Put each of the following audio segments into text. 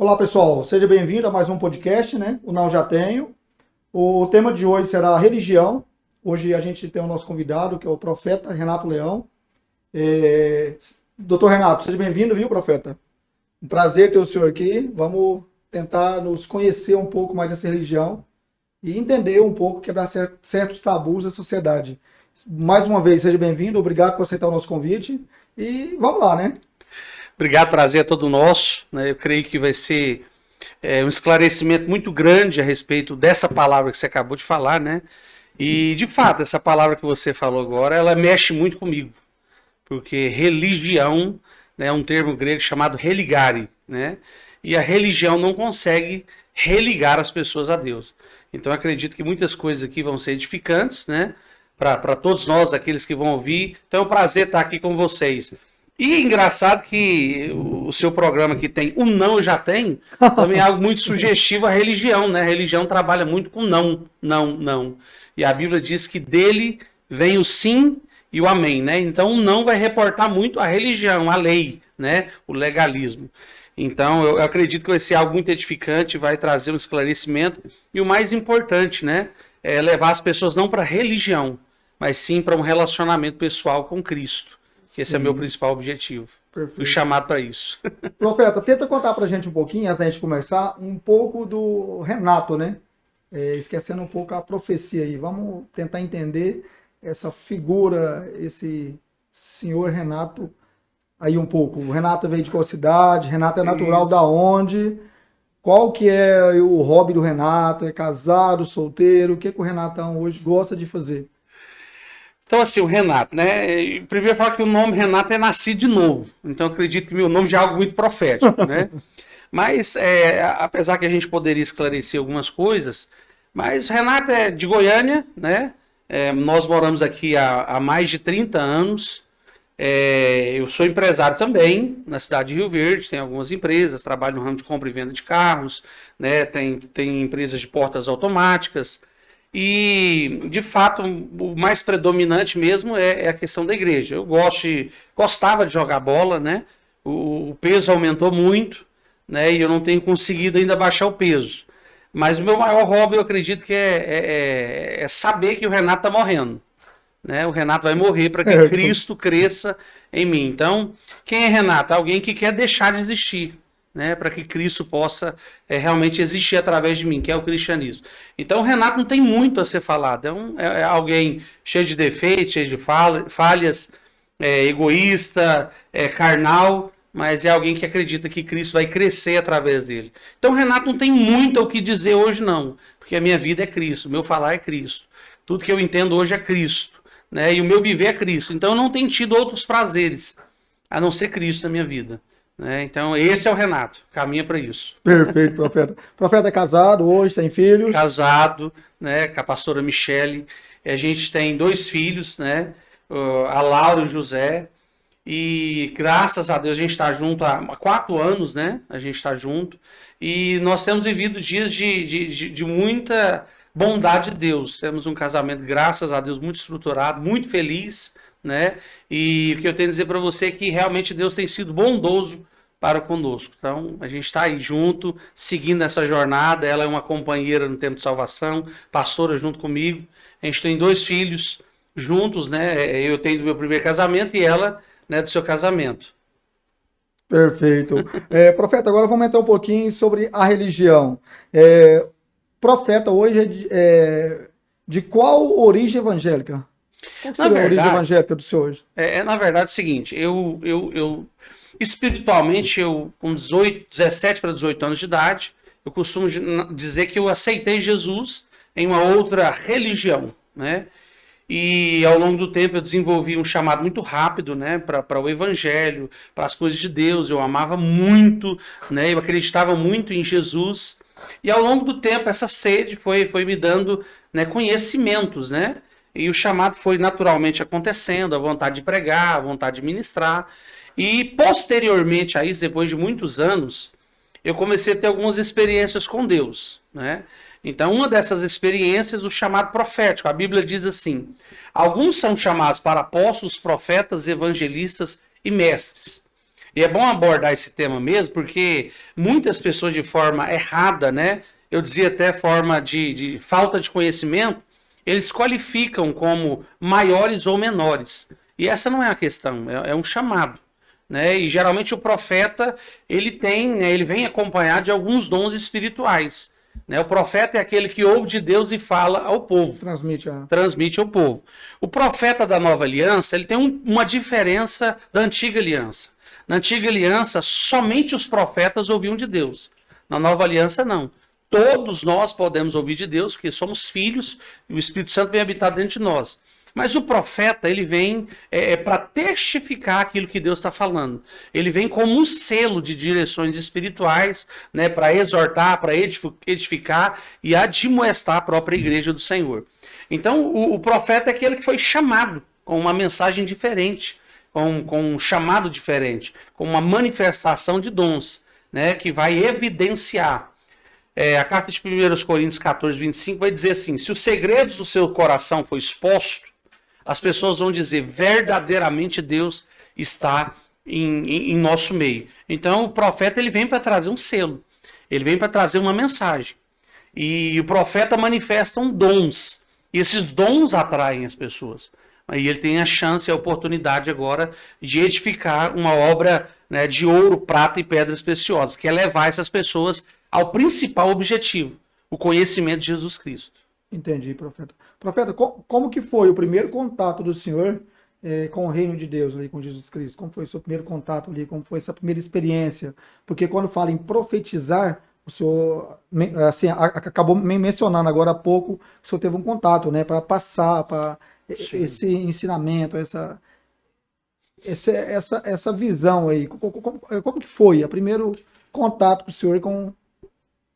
Olá pessoal, seja bem-vindo a mais um podcast, né? O Não Já Tenho. O tema de hoje será religião. Hoje a gente tem o nosso convidado, que é o profeta Renato Leão. Doutor Renato, seja bem-vindo, viu, profeta? Um prazer ter o senhor aqui. Vamos tentar nos conhecer um pouco mais dessa religião e entender um pouco, quebrar certos tabus da sociedade. Mais uma vez, seja bem-vindo, obrigado por aceitar o nosso convite e vamos lá, né? Obrigado, prazer é todo nosso. Né? Eu creio que vai ser um esclarecimento muito grande a respeito dessa palavra que você acabou de falar, né? E, de fato, essa palavra que você falou agora, ela mexe muito comigo, porque religião, né, é um termo grego chamado religare, né? E a religião não consegue religar as pessoas a Deus. Então, eu acredito que muitas coisas aqui vão ser edificantes, né? Para todos nós, aqueles que vão ouvir. Então, é um prazer estar aqui com vocês. E engraçado que o seu programa que tem o não já tem, também é algo muito sugestivo à religião, né? A religião trabalha muito com não, não, não. E a Bíblia diz que dele vem o sim e o amém, né? Então o não vai reportar muito a religião, a lei, né? O legalismo. Então eu acredito que vai ser algo muito edificante, vai trazer um esclarecimento e o mais importante, né? É levar as pessoas não para a religião, mas sim para um relacionamento pessoal com Cristo. Esse é o meu principal objetivo. Perfeito. Fui chamado para isso. Profeta, tenta contar pra gente um pouquinho, antes da gente começar, um pouco do Renato, né? Esquecendo um pouco a profecia aí. Vamos tentar entender essa figura, esse senhor Renato aí um pouco. O Renato veio de qual cidade? Renato é natural da onde? Qual que é o hobby do Renato? É casado, solteiro? O que o Renatão hoje gosta de fazer? Então, assim, o Renato, né? Primeiro falar que o nome Renato é nascido de novo. Então, eu acredito que meu nome já é algo muito profético, né? Mas, apesar que a gente poderia esclarecer algumas coisas, mas Renato é de Goiânia, né? Nós moramos aqui há mais de 30 anos. Eu sou empresário também na cidade de Rio Verde, tenho algumas empresas, trabalho no ramo de compra e venda de carros, né? Tem empresas de portas automáticas. E, de fato, o mais predominante mesmo é a questão da igreja. Eu gostava de jogar bola, né? O peso aumentou muito, né? E eu não tenho conseguido ainda baixar o peso. Mas o meu maior hobby, eu acredito que é saber que o Renato está morrendo. Né? O Renato vai morrer para que Cristo cresça em mim. Então, quem é Renato? Alguém que quer deixar de existir. Né, para que Cristo possa realmente existir através de mim, que é o cristianismo. Então o Renato não tem muito a ser falado, é alguém cheio de defeitos, cheio de falhas, egoísta, carnal, mas é alguém que acredita que Cristo vai crescer através dele. Então o Renato não tem muito o que dizer hoje não, porque a minha vida é Cristo, o meu falar é Cristo, tudo que eu entendo hoje é Cristo, né, e o meu viver é Cristo, então eu não tenho tido outros prazeres, a não ser Cristo na minha vida. Então, esse é o Renato, caminha para isso. Perfeito, profeta. Profeta é casado hoje, tem filhos? Casado, né, com a pastora Michele. A gente tem 2 filhos, né, a Laura e o José. E graças a Deus a gente está junto há 4 anos, né? A gente está junto. E nós temos vivido dias de muita bondade de Deus. Temos um casamento, graças a Deus, muito estruturado, muito feliz, né? E o que eu tenho a dizer para você é que realmente Deus tem sido bondoso para conosco. Então, a gente está aí junto, seguindo essa jornada. Ela é uma companheira no tempo de salvação, pastora junto comigo. A gente tem 2 filhos juntos, né? Eu tenho do meu primeiro casamento e ela, né, do seu casamento. Perfeito. Profeta, agora vamos comentar um pouquinho sobre a religião. Profeta hoje é de qual origem evangélica? Qual seria a origem evangélica do senhor hoje? Na verdade, é o seguinte, espiritualmente, com 17 para 18 anos de idade, eu costumo dizer que eu aceitei Jesus em uma outra religião, né? E ao longo do tempo eu desenvolvi um chamado muito rápido, né, para o evangelho, para as coisas de Deus. Eu amava muito, né, eu acreditava muito em Jesus. E ao longo do tempo essa sede foi me dando, né, conhecimentos, né? E o chamado foi naturalmente acontecendo, a vontade de pregar, a vontade de ministrar. E posteriormente a isso, depois de muitos anos, eu comecei a ter algumas experiências com Deus, né? Então, uma dessas experiências, o chamado profético. A Bíblia diz assim: alguns são chamados para apóstolos, profetas, evangelistas e mestres. E é bom abordar esse tema mesmo, porque muitas pessoas de forma errada, né? Eu dizia até forma de falta de conhecimento, eles qualificam como maiores ou menores. E essa não é a questão, é um chamado. Né? E geralmente o profeta, ele vem acompanhado de alguns dons espirituais. Né? O profeta é aquele que ouve de Deus e fala ao povo. Transmite ao povo. O profeta da nova aliança, ele tem uma diferença da antiga aliança. Na antiga aliança, somente os profetas ouviam de Deus. Na nova aliança, não. Todos nós podemos ouvir de Deus, porque somos filhos e o Espírito Santo vem habitar dentro de nós. Mas o profeta, ele vem para testificar aquilo que Deus está falando. Ele vem como um selo de direções espirituais, né, para exortar, para edificar e admoestar a própria igreja do Senhor. Então, o profeta é aquele que foi chamado com uma mensagem diferente, com um chamado diferente, com uma manifestação de dons, né, que vai evidenciar. A carta de 1 Coríntios 14, 25 vai dizer assim: se os segredos do seu coração for exposto, as pessoas vão dizer, verdadeiramente Deus está em nosso meio. Então o profeta, ele vem para trazer um selo, ele vem para trazer uma mensagem. E o profeta manifesta dons, e esses dons atraem as pessoas. Aí ele tem a chance e a oportunidade agora de edificar uma obra, né, de ouro, prata e pedras preciosas, que é levar essas pessoas ao principal objetivo, o conhecimento de Jesus Cristo. Entendi, profeta. Profeta, como que foi o primeiro contato do senhor com o reino de Deus, ali, com Jesus Cristo? Como foi o seu primeiro contato ali? Como foi essa primeira experiência? Porque quando fala em profetizar, o senhor assim, acabou mencionando agora há pouco que o senhor teve um contato, né, para passar para esse ensinamento, essa visão aí. Como que foi o primeiro contato do senhor com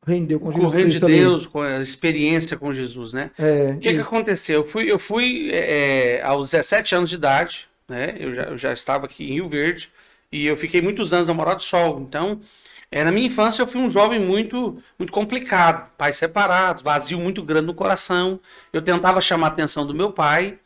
rendeu com Jesus Cristo, de Deus, ali, com a experiência com Jesus, né? O que aconteceu? Eu fui aos 17 anos de idade, né? Eu já estava aqui em Rio Verde e eu fiquei muitos anos na Morada do Sol. Então, na minha infância eu fui um jovem muito, muito complicado, pais separados, vazio muito grande no coração. Eu tentava chamar a atenção do meu pai,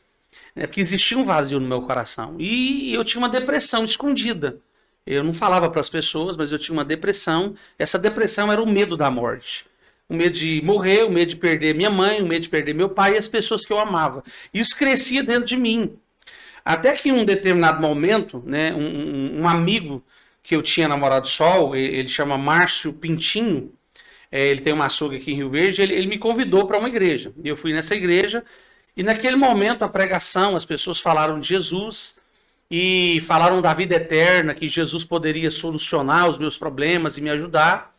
porque existia um vazio no meu coração. E eu tinha uma depressão escondida. Eu não falava para as pessoas, mas eu tinha uma depressão. Essa depressão era o medo da morte. O medo de morrer, o medo de perder minha mãe, o medo de perder meu pai e as pessoas que eu amava. Isso crescia dentro de mim. Até que em um determinado momento, né, um amigo que eu tinha na Morada do Sol, ele chama Márcio Pintinho, ele tem uma açougue aqui em Rio Verde, ele me convidou para uma igreja. E eu fui nessa igreja e naquele momento a pregação, as pessoas falaram de Jesus, e falaram da vida eterna, que Jesus poderia solucionar os meus problemas e me ajudar.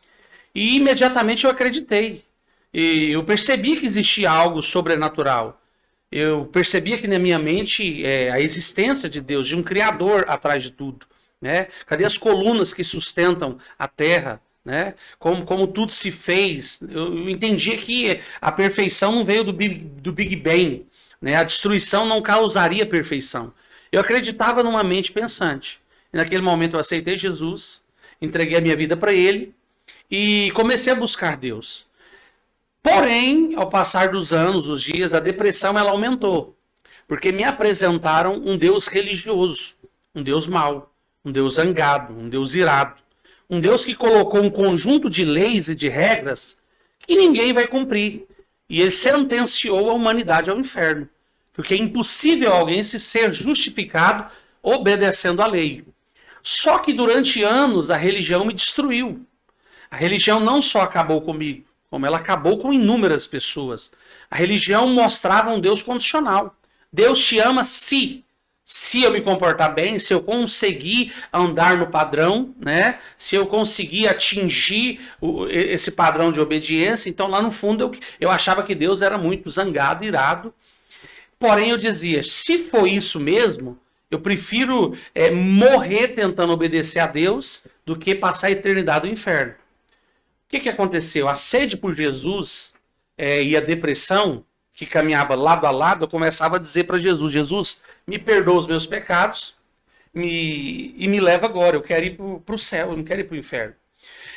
E imediatamente eu acreditei. E eu percebi que existia algo sobrenatural. Eu percebia que na minha mente a existência de Deus, de um Criador atrás de tudo. Né? Cadê as colunas que sustentam a terra? Né? Como tudo se fez. Eu entendi que a perfeição não veio do Big Bang. Né? A destruição não causaria perfeição. Eu acreditava numa mente pensante. E naquele momento eu aceitei Jesus, entreguei a minha vida para ele e comecei a buscar Deus. Porém, ao passar dos anos, os dias, a depressão ela aumentou. Porque me apresentaram um Deus religioso, um Deus mau, um Deus zangado, um Deus irado. Um Deus que colocou um conjunto de leis e de regras que ninguém vai cumprir. E ele sentenciou a humanidade ao inferno. Porque é impossível alguém se ser justificado obedecendo à lei. Só que durante anos a religião me destruiu. A religião não só acabou comigo, como ela acabou com inúmeras pessoas. A religião mostrava um Deus condicional. Deus te ama se eu me comportar bem, se eu conseguir andar no padrão, né? Se eu conseguir atingir esse padrão de obediência. Então lá no fundo eu achava que Deus era muito zangado, irado. Porém, eu dizia, se for isso mesmo, eu prefiro morrer tentando obedecer a Deus do que passar a eternidade no inferno. O que aconteceu? A sede por Jesus e a depressão, que caminhava lado a lado, eu começava a dizer para Jesus, Jesus, me perdoa os meus pecados e me leva agora, eu quero ir para o céu, eu não quero ir para o inferno.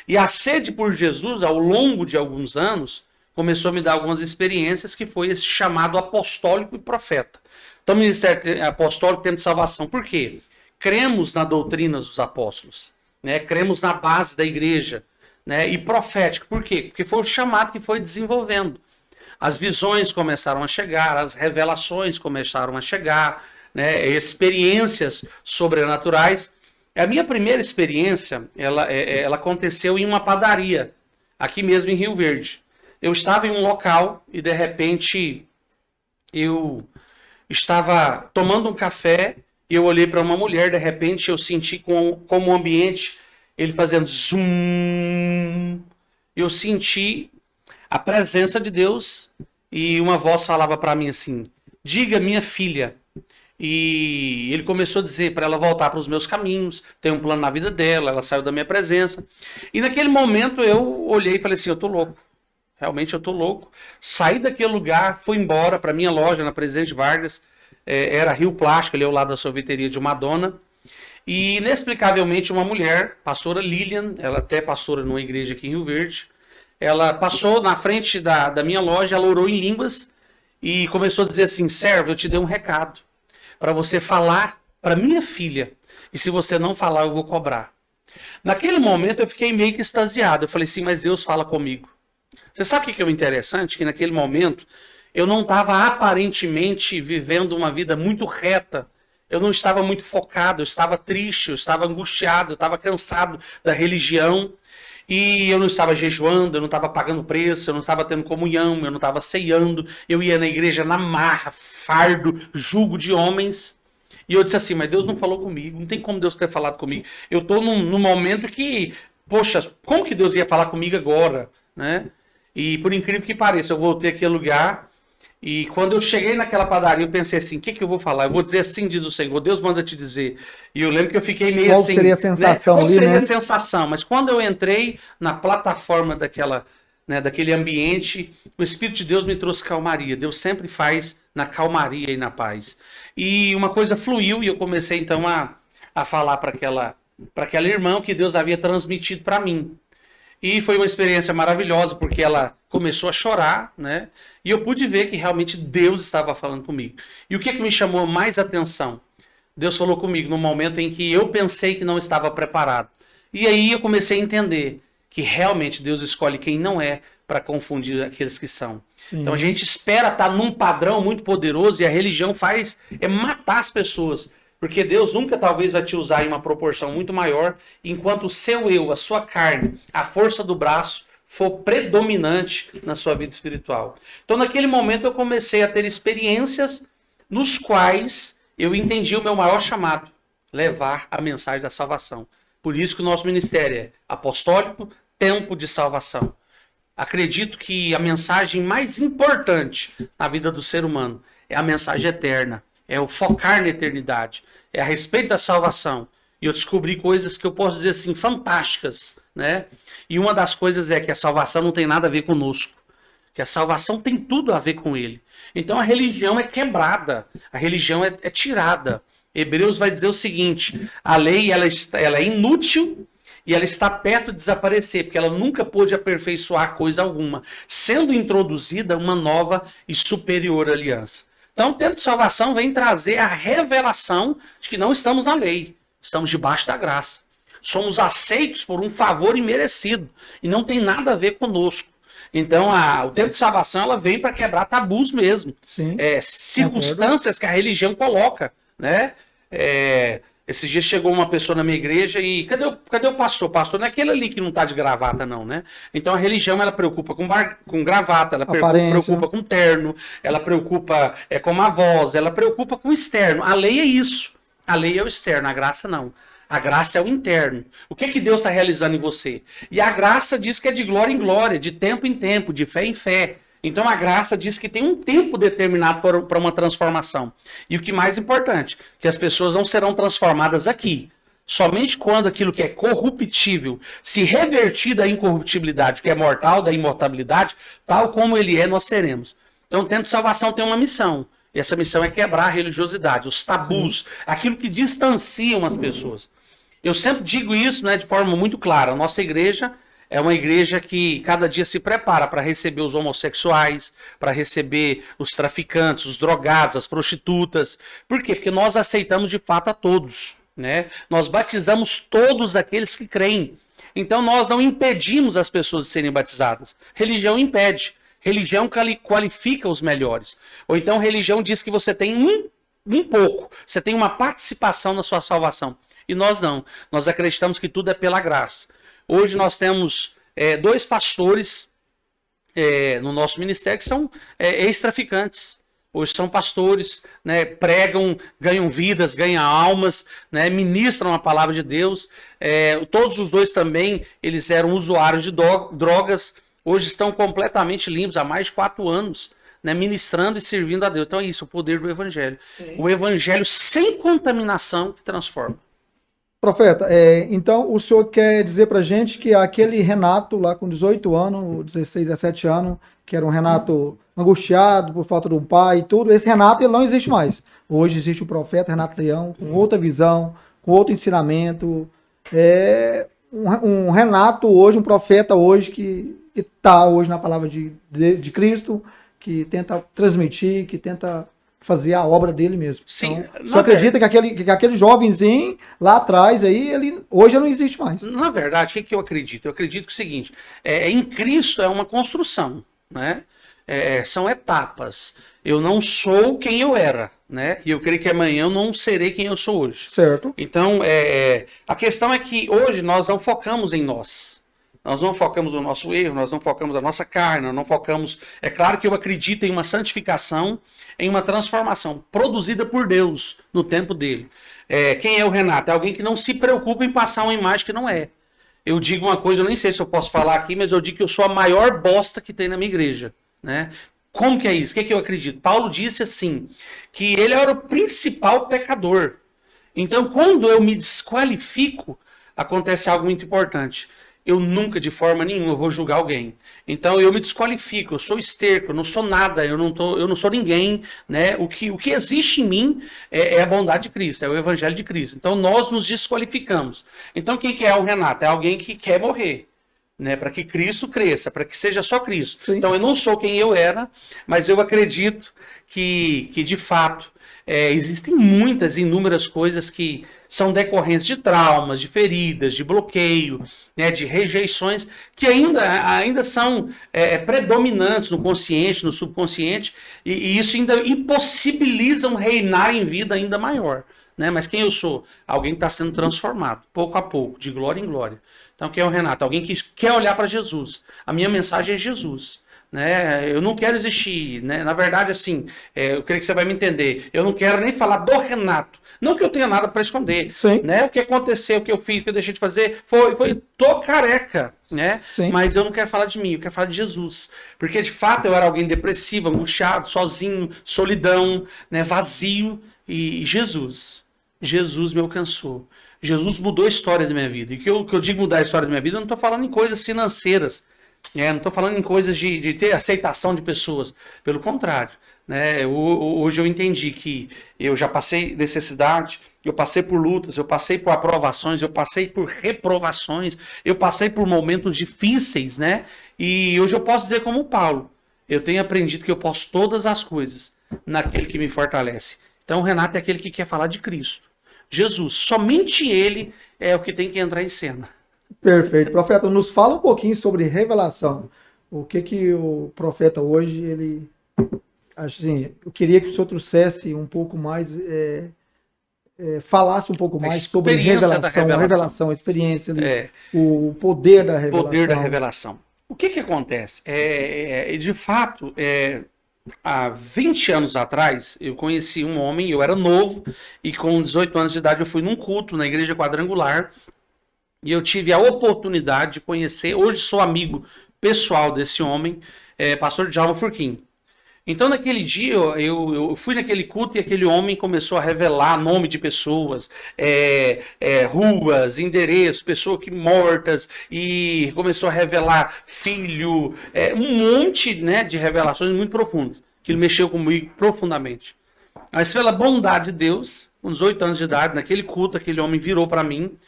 E a sede por Jesus, ao longo de alguns anos, começou a me dar algumas experiências que foi esse chamado apostólico e profeta. Então, o ministério apostólico tem de salvação. Por quê? Cremos na doutrina dos apóstolos. né? Cremos na base da igreja, né? E profético. Por quê? Porque foi o chamado que foi desenvolvendo. As visões começaram a chegar, as revelações começaram a chegar, né? Experiências sobrenaturais. A minha primeira experiência, ela aconteceu em uma padaria, aqui mesmo em Rio Verde. Eu estava em um local e, de repente, eu estava tomando um café e eu olhei para uma mulher, de repente eu senti como o ambiente, ele fazendo zoom. Eu senti a presença de Deus e uma voz falava para mim assim, diga minha filha. E ele começou a dizer para ela voltar para os meus caminhos, tem um plano na vida dela, ela saiu da minha presença. E naquele momento eu olhei e falei assim, eu tô louco. Realmente eu tô louco. Saí daquele lugar, fui embora para minha loja na Presidente Vargas, era Rio Plástico, ali ao lado da sorveteria de uma dona. E inexplicavelmente uma mulher, pastora Lilian, ela até é pastora numa igreja aqui em Rio Verde, ela passou na frente da minha loja, ela orou em línguas e começou a dizer assim, servo, eu te dei um recado para você falar para minha filha. E se você não falar, eu vou cobrar. Naquele momento eu fiquei meio que extasiado. Eu falei assim, mas Deus fala comigo. Você sabe o que é o interessante? Que naquele momento eu não estava aparentemente vivendo uma vida muito reta. Eu não estava muito focado, eu estava triste, eu estava angustiado, eu estava cansado da religião. E eu não estava jejuando, eu não estava pagando preço, eu não estava tendo comunhão, eu não estava ceando, eu ia na igreja na marra, fardo, jugo de homens. E eu disse assim, mas Deus não falou comigo, não tem como Deus ter falado comigo. Eu estou num momento que, poxa, como que Deus ia falar comigo agora? Né? E por incrível que pareça, eu voltei àquele lugar e quando eu cheguei naquela padaria, eu pensei assim, o que eu vou falar? Eu vou dizer assim, diz o Senhor, Deus manda te dizer. E eu lembro que eu fiquei meio Qual assim... seria a sensação, né? Qual seria ali, né? a sensação? Mas quando eu entrei na plataforma daquele ambiente, o Espírito de Deus me trouxe calmaria. Deus sempre faz na calmaria e na paz. E uma coisa fluiu e eu comecei então a falar para aquela irmã que Deus havia transmitido para mim. E foi uma experiência maravilhosa, porque ela começou a chorar, né? E eu pude ver que realmente Deus estava falando comigo. E o que me chamou mais atenção? Deus falou comigo no momento em que eu pensei que não estava preparado. E aí eu comecei a entender que realmente Deus escolhe quem não é para confundir aqueles que são. Sim. Então a gente espera estar num padrão muito poderoso e a religião faz matar as pessoas. Porque Deus nunca talvez vai te usar em uma proporção muito maior, enquanto o seu eu, a sua carne, a força do braço for predominante na sua vida espiritual. Então naquele momento eu comecei a ter experiências nos quais eu entendi o meu maior chamado, levar a mensagem da salvação. Por isso que o nosso ministério é apostólico, tempo de salvação. Acredito que a mensagem mais importante na vida do ser humano é a mensagem eterna. É o focar na eternidade, é a respeito da salvação. E eu descobri coisas que eu posso dizer assim, fantásticas, né? E uma das coisas é que a salvação não tem nada a ver conosco, que a salvação tem tudo a ver com ele. Então a religião é quebrada, a religião é tirada. Hebreus vai dizer o seguinte, a lei ela é inútil e ela está perto de desaparecer, porque ela nunca pôde aperfeiçoar coisa alguma, sendo introduzida uma nova e superior aliança. Então, o tempo de salvação vem trazer a revelação de que não estamos na lei, estamos debaixo da graça. Somos aceitos por um favor imerecido e não tem nada a ver conosco. Então, o tempo de salvação ela vem para quebrar tabus mesmo. Sim, circunstâncias que a religião coloca. Né? Esses dias chegou uma pessoa na minha igreja e cadê o pastor? O pastor não é aquele ali que não está de gravata, não, né? Então a religião ela preocupa com gravata, ela preocupa com terno, ela preocupa com a voz, ela preocupa com o externo. A lei é isso. A lei é o externo, a graça não. A graça é o interno. O que Deus está realizando em você? E a graça diz que é de glória em glória, de tempo em tempo, de fé em fé. Então a graça diz que tem um tempo determinado para uma transformação. E o que mais importante, que as pessoas não serão transformadas aqui. Somente quando aquilo que é corruptível se revertir da incorruptibilidade, que é mortal, da imortabilidade, tal como ele é, nós seremos. Então o tempo de salvação tem uma missão. E essa missão é quebrar a religiosidade, os tabus, aquilo que distanciam as pessoas. Eu sempre digo isso, né, de forma muito clara. A nossa igreja é uma igreja que cada dia se prepara para receber os homossexuais, para receber os traficantes, os drogados, as prostitutas. Por quê? Porque nós aceitamos de fato a todos. né? Nós batizamos todos aqueles que creem. Então nós não impedimos as pessoas de serem batizadas. Religião impede. Religião qualifica os melhores. Ou então religião diz que você tem um pouco, você tem uma participação na sua salvação. E nós não. Nós acreditamos que tudo é pela graça. Hoje nós temos 2 pastores no nosso ministério que são ex-traficantes. Hoje são pastores, né, pregam, ganham vidas, ganham almas, né, ministram a palavra de Deus. Todos os 2 também, eles eram usuários de drogas. Hoje estão completamente limpos há mais de 4 anos, né, ministrando e servindo a Deus. Então é isso, o poder do Evangelho. Sim. O Evangelho sem contaminação que transforma. Profeta, então o senhor quer dizer pra gente que aquele Renato lá com 18 anos, 16, 17 anos, que era um Renato angustiado por falta de um pai e tudo, esse Renato ele não existe mais. Hoje existe o profeta Renato Leão com outra visão, com outro ensinamento. Um Renato hoje, um profeta hoje que está hoje na palavra de Cristo, que tenta transmitir, que tenta fazer a obra dele mesmo. Sim. Então, você acredita que aquele jovenzinho lá atrás, aí, hoje não existe mais? Na verdade, o que eu acredito? Eu acredito que é o seguinte, em Cristo é uma construção, né? São etapas. Eu não sou quem eu era, né? E eu creio que amanhã eu não serei quem eu sou hoje. Certo. Então, a questão é que hoje nós não focamos em nós. Nós não focamos no nosso erro, nós não focamos na nossa carne, nós não focamos... É claro que eu acredito em uma santificação, em uma transformação produzida por Deus no tempo dele. Quem é o Renato? É alguém que não se preocupa em passar uma imagem que não é. Eu digo uma coisa, eu nem sei se eu posso falar aqui, mas eu digo que eu sou a maior bosta que tem na minha igreja, né? Como que é isso? O que eu acredito? Paulo disse assim, que ele era o principal pecador. Então, quando eu me desqualifico, acontece algo muito importante. Eu nunca, de forma nenhuma, vou julgar alguém. Então, eu me desqualifico, eu sou esterco, eu não sou nada, eu não sou ninguém, né? O que existe em mim é a bondade de Cristo, é o Evangelho de Cristo. Então, nós nos desqualificamos. Então, quem que é o Renato? É alguém que quer morrer, né? Para que Cristo cresça, para que seja só Cristo. Sim. Então, eu não sou quem eu era, mas eu acredito que de fato, existem inúmeras coisas que são decorrentes de traumas, de feridas, de bloqueio, né, de rejeições, que ainda são predominantes no consciente, no subconsciente, e isso ainda impossibiliza um reinar em vida ainda maior. Né? Mas quem eu sou? Alguém que está sendo transformado, pouco a pouco, de glória em glória. Então, quem é o Renato? Alguém que quer olhar para Jesus. A minha mensagem é Jesus. Né? Eu não quero existir, né? Na verdade, assim, eu creio que você vai me entender. Eu não quero nem falar do Renato. Não que eu tenha nada para esconder. Sim. Né? O que aconteceu, o que eu fiz, o que eu deixei de fazer, tô careca, né? Sim. Mas eu não quero falar de mim, eu quero falar de Jesus. Porque, de fato, eu era alguém depressivo, angustiado, sozinho, solidão, né? Vazio. E Jesus me alcançou. Jesus mudou a história da minha vida. E que eu digo mudar a história da minha vida, eu não estou falando em coisas financeiras. Não estou falando em coisas de ter aceitação de pessoas. Pelo contrário. Né? Hoje eu entendi que eu já passei necessidade, eu passei por lutas, eu passei por aprovações, eu passei por reprovações, eu passei por momentos difíceis, né? E hoje eu posso dizer como Paulo, eu tenho aprendido que eu posso todas as coisas naquele que me fortalece. Então o Renato é aquele que quer falar de Cristo. Jesus, somente ele é o que tem que entrar em cena. Perfeito. Profeta, nos fala um pouquinho sobre revelação. O que o profeta hoje, ele... Assim, eu queria que o senhor trouxesse um pouco mais, falasse um pouco mais sobre revelação, a experiência, o poder da revelação. Poder da revelação. O que acontece? De fato, há 20 anos atrás, eu conheci um homem, eu era novo, e com 18 anos de idade eu fui num culto na Igreja Quadrangular, e eu tive a oportunidade de conhecer, hoje sou amigo pessoal desse homem, pastor Djalma Furquim. Então, naquele dia, eu fui naquele culto e aquele homem começou a revelar nome de pessoas, ruas, endereços, pessoas mortas, e começou a revelar filho, um monte, né, de revelações muito profundas, que ele mexeu comigo profundamente. Mas pela bondade de Deus, com 18 anos de idade, naquele culto, aquele homem virou para mim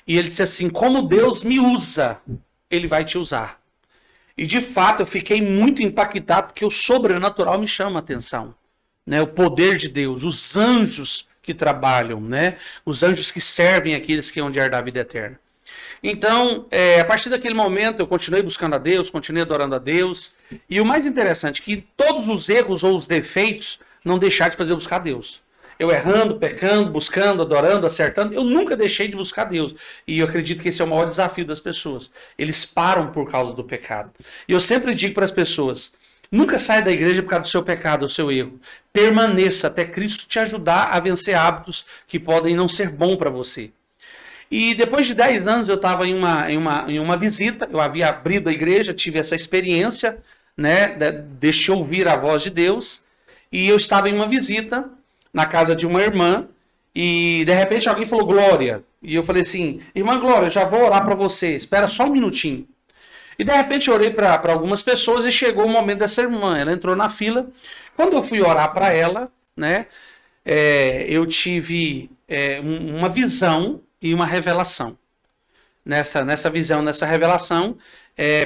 e ele disse assim, como Deus me usa, ele vai te usar. E de fato eu fiquei muito impactado porque o sobrenatural me chama a atenção. Né? O poder de Deus, os anjos que trabalham, né? Os anjos que servem aqueles que hão de herdar a vida eterna. Então, a partir daquele momento, eu continuei buscando a Deus, continuei adorando a Deus. E o mais interessante é que todos os erros ou os defeitos não deixaram de fazer eu buscar a Deus. Eu errando, pecando, buscando, adorando, acertando, eu nunca deixei de buscar Deus. E eu acredito que esse é o maior desafio das pessoas. Eles param por causa do pecado. E eu sempre digo para as pessoas, nunca saia da igreja por causa do seu pecado, do seu erro. Permaneça até Cristo te ajudar a vencer hábitos que podem não ser bons para você. E depois de 10 anos eu estava em uma visita, eu havia abrido a igreja, tive essa experiência, né, deixei ouvir a voz de Deus, e eu estava em uma visita na casa de uma irmã, e de repente alguém falou Glória, e eu falei assim, irmã Glória, já vou orar para você, espera só um minutinho. E de repente eu orei para algumas pessoas e chegou o momento dessa irmã, ela entrou na fila. Quando eu fui orar para ela, né, eu tive uma visão e uma revelação. Nessa visão, nessa revelação,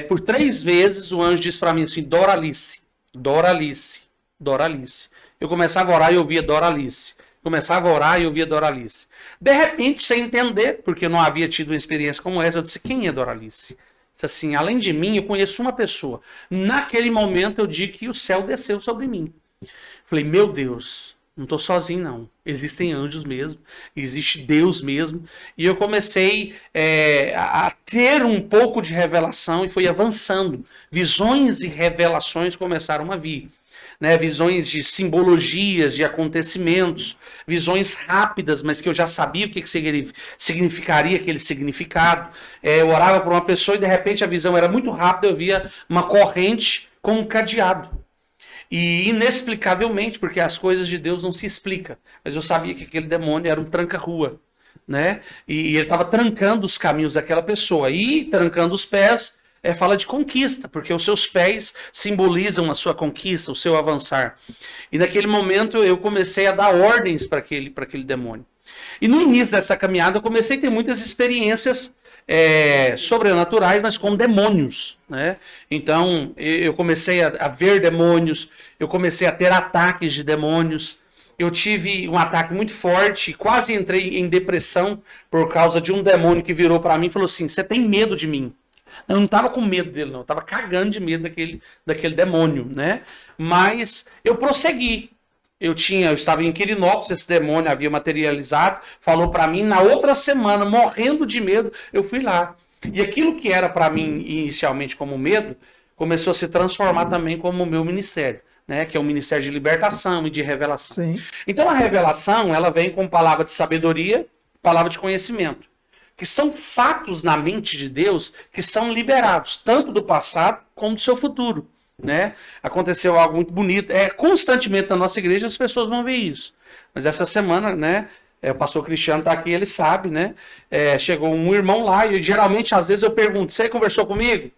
por 3 vezes o anjo disse para mim assim, Doralice, Doralice, Doralice. Eu começava a orar e eu via Doralice. Começava a orar e eu via Doralice. De repente, sem entender, porque eu não havia tido uma experiência como essa, eu disse, quem é Doralice? Disse assim, além de mim, eu conheço uma pessoa. Naquele momento, eu digo que o céu desceu sobre mim. Falei, meu Deus, não estou sozinho, não. Existem anjos mesmo, existe Deus mesmo. E eu comecei a ter um pouco de revelação e fui avançando. Visões e revelações começaram a vir. Né, visões de simbologias, de acontecimentos, visões rápidas, mas que eu já sabia o que significaria aquele significado. Eu orava por uma pessoa e de repente a visão era muito rápida, eu via uma corrente com um cadeado. E inexplicavelmente, porque as coisas de Deus não se explicam, mas eu sabia que aquele demônio era um tranca-rua, né? E ele estava trancando os caminhos daquela pessoa e trancando os pés. Fala de conquista, porque os seus pés simbolizam a sua conquista, o seu avançar. E naquele momento eu comecei a dar ordens para aquele demônio. E no início dessa caminhada eu comecei a ter muitas experiências sobrenaturais, mas com demônios. Né? Então eu comecei a ver demônios, eu comecei a ter ataques de demônios. Eu tive um ataque muito forte, quase entrei em depressão por causa de um demônio que virou para mim e falou assim, você tem medo de mim? Eu não estava com medo dele, não. Eu estava cagando de medo daquele demônio, né? Mas eu prossegui. Eu estava em Quirinópolis, esse demônio havia materializado, falou para mim, na outra semana, morrendo de medo, eu fui lá. E aquilo que era para mim inicialmente como medo, começou a se transformar também como o meu ministério, né? Que é um ministério de libertação e de revelação. Sim. Então a revelação, ela vem com palavra de sabedoria, palavra de conhecimento, que são fatos na mente de Deus que são liberados, tanto do passado como do seu futuro. Né? Aconteceu algo muito bonito. Constantemente na nossa igreja as pessoas vão ver isso. Mas essa semana, né, o pastor Cristiano está aqui, ele sabe, né? Chegou um irmão lá e geralmente, às vezes eu pergunto, você conversou comigo?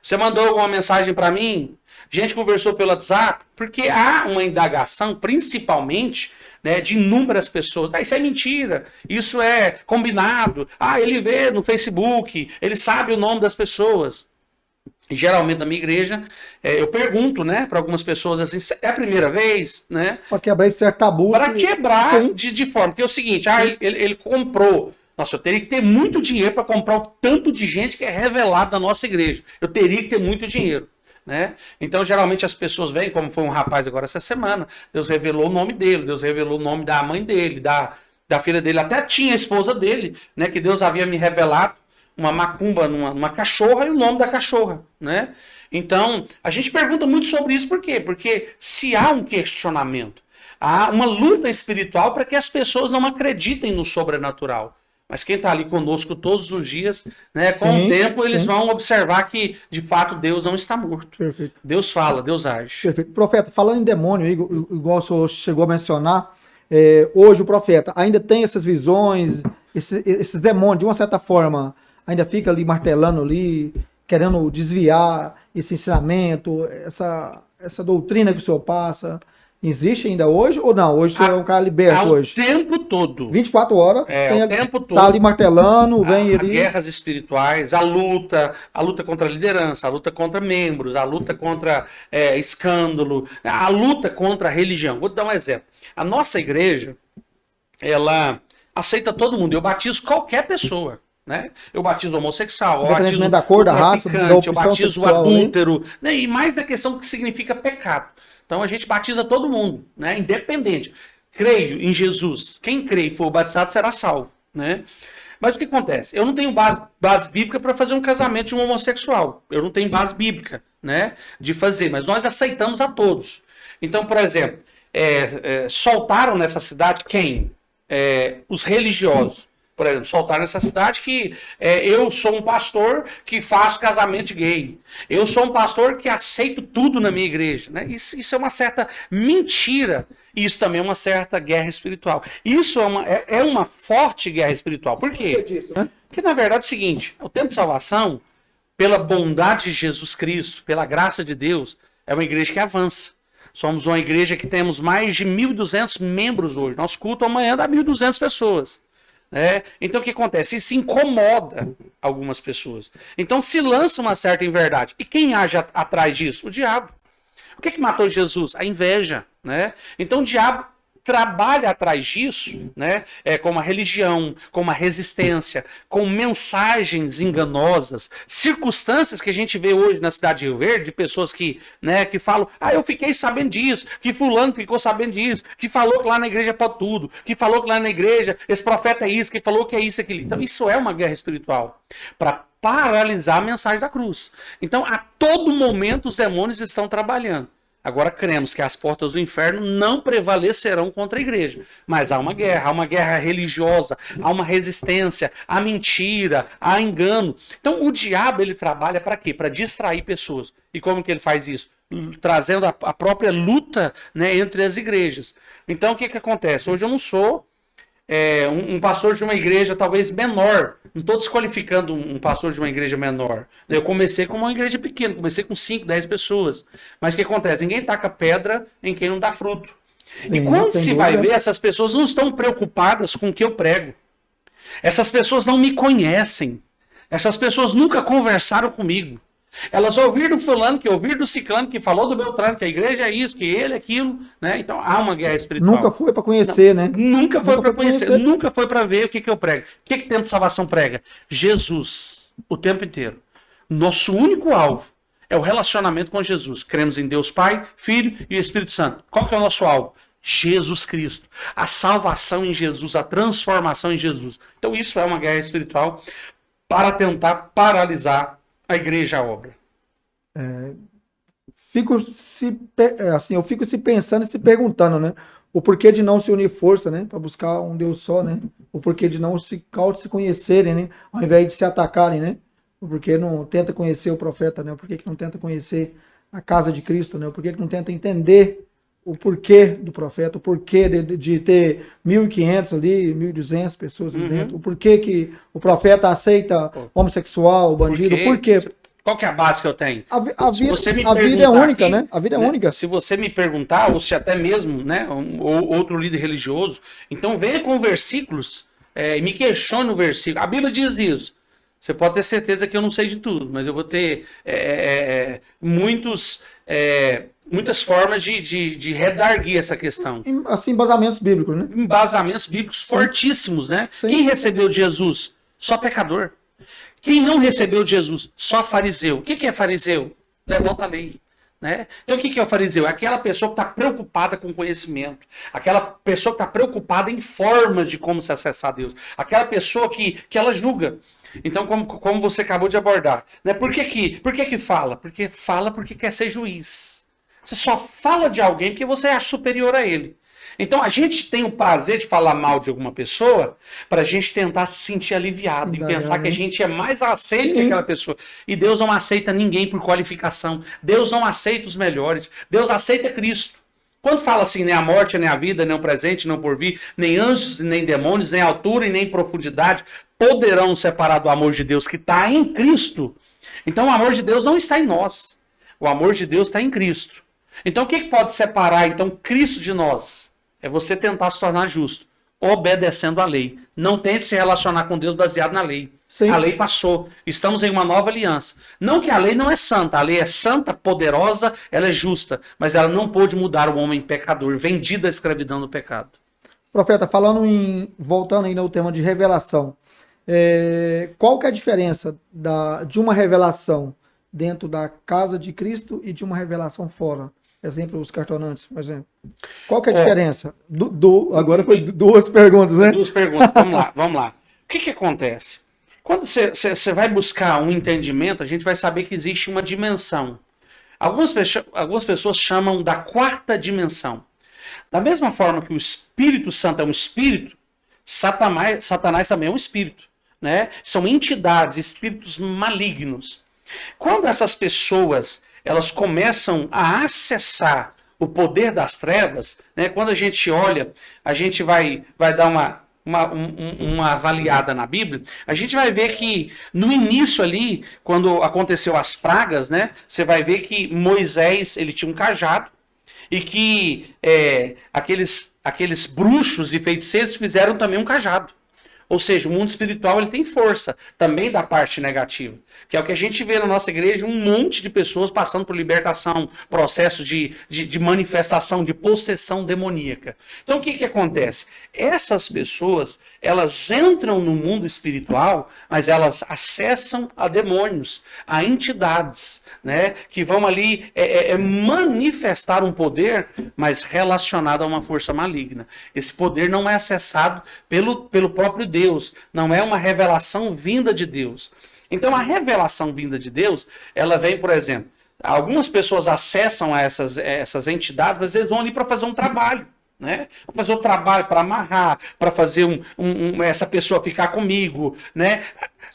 Você mandou alguma mensagem para mim? A gente conversou pelo WhatsApp? Porque há uma indagação, principalmente, né, de inúmeras pessoas. Isso é mentira, isso é combinado. Ele vê no Facebook, ele sabe o nome das pessoas. E, geralmente na minha igreja, eu pergunto, né, para algumas pessoas assim, é a primeira vez, né? Para quebrar esse certo tabu. Para quebrar de forma, porque é o seguinte, ele comprou. Nossa, eu teria que ter muito dinheiro para comprar o tanto de gente que é revelado na nossa igreja. Eu teria que ter muito dinheiro. Né? Então, geralmente as pessoas vêm, como foi um rapaz agora essa semana, Deus revelou o nome dele, Deus revelou o nome da mãe dele, da filha dele, até tinha a esposa dele, né? Que Deus havia me revelado uma macumba numa cachorra e o nome da cachorra, né? Então, a gente pergunta muito sobre isso, por quê? Porque se há um questionamento, há uma luta espiritual para que as pessoas não acreditem no sobrenatural. Mas quem está ali conosco todos os dias, né, com o tempo, eles vão observar que, de fato, Deus não está morto. Perfeito. Deus fala, Deus age. Perfeito. Profeta, falando em demônio, igual o senhor chegou a mencionar, hoje o profeta ainda tem essas visões, esses demônios, de uma certa forma, ainda fica ali martelando ali, querendo desviar esse ensinamento, essa doutrina que o senhor passa. Existe ainda hoje ou não? Hoje você é um cara liberto hoje? O tempo todo. 24 horas. O tempo todo. Tá ali martelando, vem ali. Guerras espirituais, a luta contra a liderança, a luta contra membros, a luta contra escândalo, a luta contra a religião. Vou te dar um exemplo. A nossa igreja, ela aceita todo mundo. Eu batizo qualquer pessoa. Né? Eu batizo o homossexual, eu batizo da cor, da raça, eu batizo o adúltero, né? E mais da questão do que significa pecado. Então a gente batiza todo mundo, né? Independente. Creio em Jesus. Quem crê e for batizado será salvo. Né? Mas o que acontece? Eu não tenho base bíblica para fazer um casamento de um homossexual. Eu não tenho base bíblica, né, de fazer, mas nós aceitamos a todos. Então, por exemplo, soltaram nessa cidade quem? Os religiosos. Por exemplo, soltaram nessa cidade que eu sou um pastor que faço casamento gay. Eu sou um pastor que aceito tudo na minha igreja. Né? Isso é uma certa mentira. Isso também é uma certa guerra espiritual. Isso é uma forte guerra espiritual. Por quê? Porque, na verdade, é o seguinte, o tempo de salvação, pela bondade de Jesus Cristo, pela graça de Deus, é uma igreja que avança. Somos uma igreja que temos mais de 1.200 membros hoje. Nosso culto amanhã dá 1.200 pessoas. Então o que acontece? Isso incomoda algumas pessoas. Então se lança uma certa inverdade. E quem age atrás disso? O diabo. O que matou Jesus? A inveja. Né? Então o diabo trabalha atrás disso, né? Com uma religião, com uma resistência, com mensagens enganosas, circunstâncias que a gente vê hoje na cidade de Rio Verde, de pessoas que falam, eu fiquei sabendo disso, que fulano ficou sabendo disso, que falou que lá na igreja pode tudo, que falou que lá na igreja esse profeta é isso, que falou que é isso, aquilo. Então isso é uma guerra espiritual, para paralisar a mensagem da cruz. Então a todo momento os demônios estão trabalhando. Agora cremos que as portas do inferno não prevalecerão contra a igreja. Mas há uma guerra religiosa, há uma resistência, há mentira, há engano. Então o diabo ele trabalha para quê? Para distrair pessoas. E como que ele faz isso? Trazendo a própria luta, né, entre as igrejas. Então o que acontece? Hoje eu não sou um pastor de uma igreja talvez menor. Não estou desqualificando um pastor de uma igreja menor. Eu comecei com uma igreja pequena, comecei com 5, 10 pessoas. Mas o que acontece? Ninguém taca pedra em quem não dá fruto. Sim, e quando se vai ver, essas pessoas não estão preocupadas com o que eu prego. Essas pessoas não me conhecem. Essas pessoas nunca conversaram comigo. Elas ouviram do fulano, que ouviram do ciclano, que falou do Beltrano, que a igreja é isso, que ele é aquilo, né? Então há uma guerra espiritual. Nunca foi para conhecer, né? Nunca foi para conhecer, nunca foi para ver o que eu prego. O que o tempo de salvação prega? Jesus, o tempo inteiro. Nosso único alvo é o relacionamento com Jesus. Cremos em Deus Pai, Filho e Espírito Santo. Qual que é o nosso alvo? Jesus Cristo. A salvação em Jesus, a transformação em Jesus. Então isso é uma guerra espiritual para tentar paralisar a igreja, a obra. Eu fico se pensando e se perguntando, né? O porquê de não se unir força, né? Para buscar um Deus só, né? O porquê de não se conhecerem, né? Ao invés de se atacarem, né? O porquê não tenta conhecer o profeta, né? O porquê que não tenta conhecer a casa de Cristo, né? O porquê que não tenta entender o porquê do profeta, o porquê de ter 1.500 ali, 1.200 pessoas ali dentro, o porquê que o profeta aceita homossexual, bandido, por quê? Qual que é a base que eu tenho? A vida é única, aqui, né? A vida é única. Se você me perguntar, ou se até mesmo, né, ou outro líder religioso, então venha com versículos e me questione o versículo. A Bíblia diz isso. Você pode ter certeza que eu não sei de tudo, mas eu vou ter muitas formas de redarguir essa questão. Assim, embasamentos bíblicos, né? Embasamentos bíblicos fortíssimos, né? Sim. Quem recebeu de Jesus? Só pecador. Quem não recebeu de Jesus? Só fariseu. O que é fariseu? Levanta a lei. Né? Então o que é o fariseu? É aquela pessoa que está preocupada com conhecimento. Aquela pessoa que está preocupada em formas de como se acessar a Deus. Aquela pessoa que ela julga. Então, como você acabou de abordar, né? Por que fala? Porque fala porque quer ser juiz. Você só fala de alguém porque você acha superior a ele. Então, a gente tem o prazer de falar mal de alguma pessoa para a gente tentar se sentir aliviado e pensar que a gente é mais aceito que aquela pessoa. E Deus não aceita ninguém por qualificação. Deus não aceita os melhores. Deus aceita Cristo. Quando fala assim, nem a morte, nem a vida, nem o presente, nem o porvir, nem anjos, nem demônios, nem altura e nem profundidade poderão separar do amor de Deus que está em Cristo. Então o amor de Deus não está em nós. O amor de Deus está em Cristo. Então o que pode separar então Cristo de nós? É você tentar se tornar justo, obedecendo à lei. Não tente se relacionar com Deus baseado na lei. Sim. A lei passou. Estamos em uma nova aliança. Não que a lei não é santa. A lei é santa, poderosa, ela é justa. Mas ela não pôde mudar o homem pecador, vendido à escravidão do pecado. Profeta, voltando ainda ao tema de revelação, qual que é a diferença de uma revelação dentro da casa de Cristo e de uma revelação fora? Exemplo, os cartonantes, por exemplo. Qual que é a diferença? Agora foi duas perguntas, né? Duas perguntas, vamos lá. O que acontece? Quando você vai buscar um entendimento, a gente vai saber que existe uma dimensão. Algumas pessoas chamam da quarta dimensão. Da mesma forma que o Espírito Santo é um espírito, Satanás também é um espírito, né? São entidades, espíritos malignos. Quando essas pessoas elas começam a acessar o poder das trevas, né? Quando a gente olha, a gente vai dar uma avaliada na Bíblia, a gente vai ver que no início ali, quando aconteceu as pragas, né? Você vai ver que Moisés ele tinha um cajado, e que aqueles bruxos e feiticeiros fizeram também um cajado. Ou seja, o mundo espiritual ele tem força também da parte negativa, que é o que a gente vê na nossa igreja, um monte de pessoas passando por libertação, processo de manifestação, de possessão demoníaca. Então o que acontece? Essas pessoas, elas entram no mundo espiritual, mas elas acessam a demônios, a entidades, né, que vão ali manifestar um poder, mas relacionado a uma força maligna. Esse poder não é acessado pelo próprio Deus, não é uma revelação vinda de Deus. Então a revelação vinda de Deus, ela vem, por exemplo, algumas pessoas acessam essas entidades, mas eles vão ali para fazer um trabalho. Né? Vou fazer o trabalho para amarrar, para fazer essa pessoa ficar comigo, né?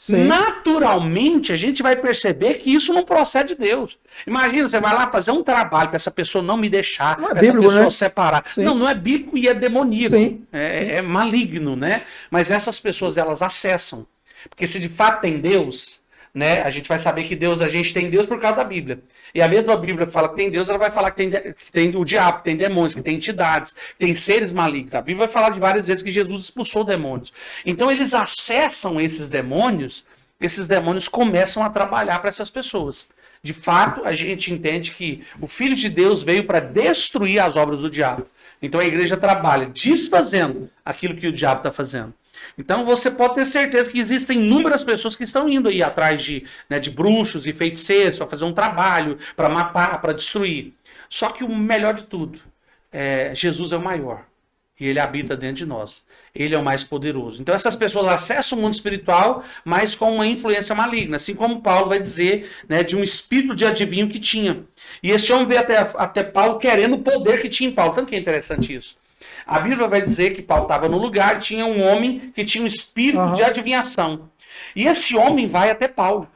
Naturalmente a gente vai perceber que isso não procede de Deus. Imagina, você vai lá fazer um trabalho para essa pessoa não me deixar, para essa pessoa, né? Separar. Sim. Não é bíblico e é demoníaco. Sim. É maligno, né? Mas essas pessoas elas acessam. Porque se de fato tem Deus, né, a gente vai saber que a gente tem Deus por causa da Bíblia. E a mesma Bíblia que fala que tem Deus, ela vai falar que tem o diabo, que tem demônios, que tem entidades, que tem seres malignos. A Bíblia vai falar de várias vezes que Jesus expulsou demônios. Então eles acessam esses demônios começam a trabalhar para essas pessoas. De fato, a gente entende que o Filho de Deus veio para destruir as obras do diabo. Então a igreja trabalha desfazendo aquilo que o diabo está fazendo. Então você pode ter certeza que existem inúmeras pessoas que estão indo aí atrás de bruxos e feiticeiros para fazer um trabalho, para matar, para destruir. Só que o melhor de tudo, Jesus é o maior. E ele habita dentro de nós. Ele é o mais poderoso. Então essas pessoas acessam o mundo espiritual, mas com uma influência maligna. Assim como Paulo vai dizer, né, de um espírito de adivinho que tinha. E esse homem veio até Paulo querendo o poder que tinha em Paulo. Tanto que é interessante isso. A Bíblia vai dizer que Paulo estava no lugar e tinha um homem que tinha um espírito de adivinhação. E esse homem vai até Paulo.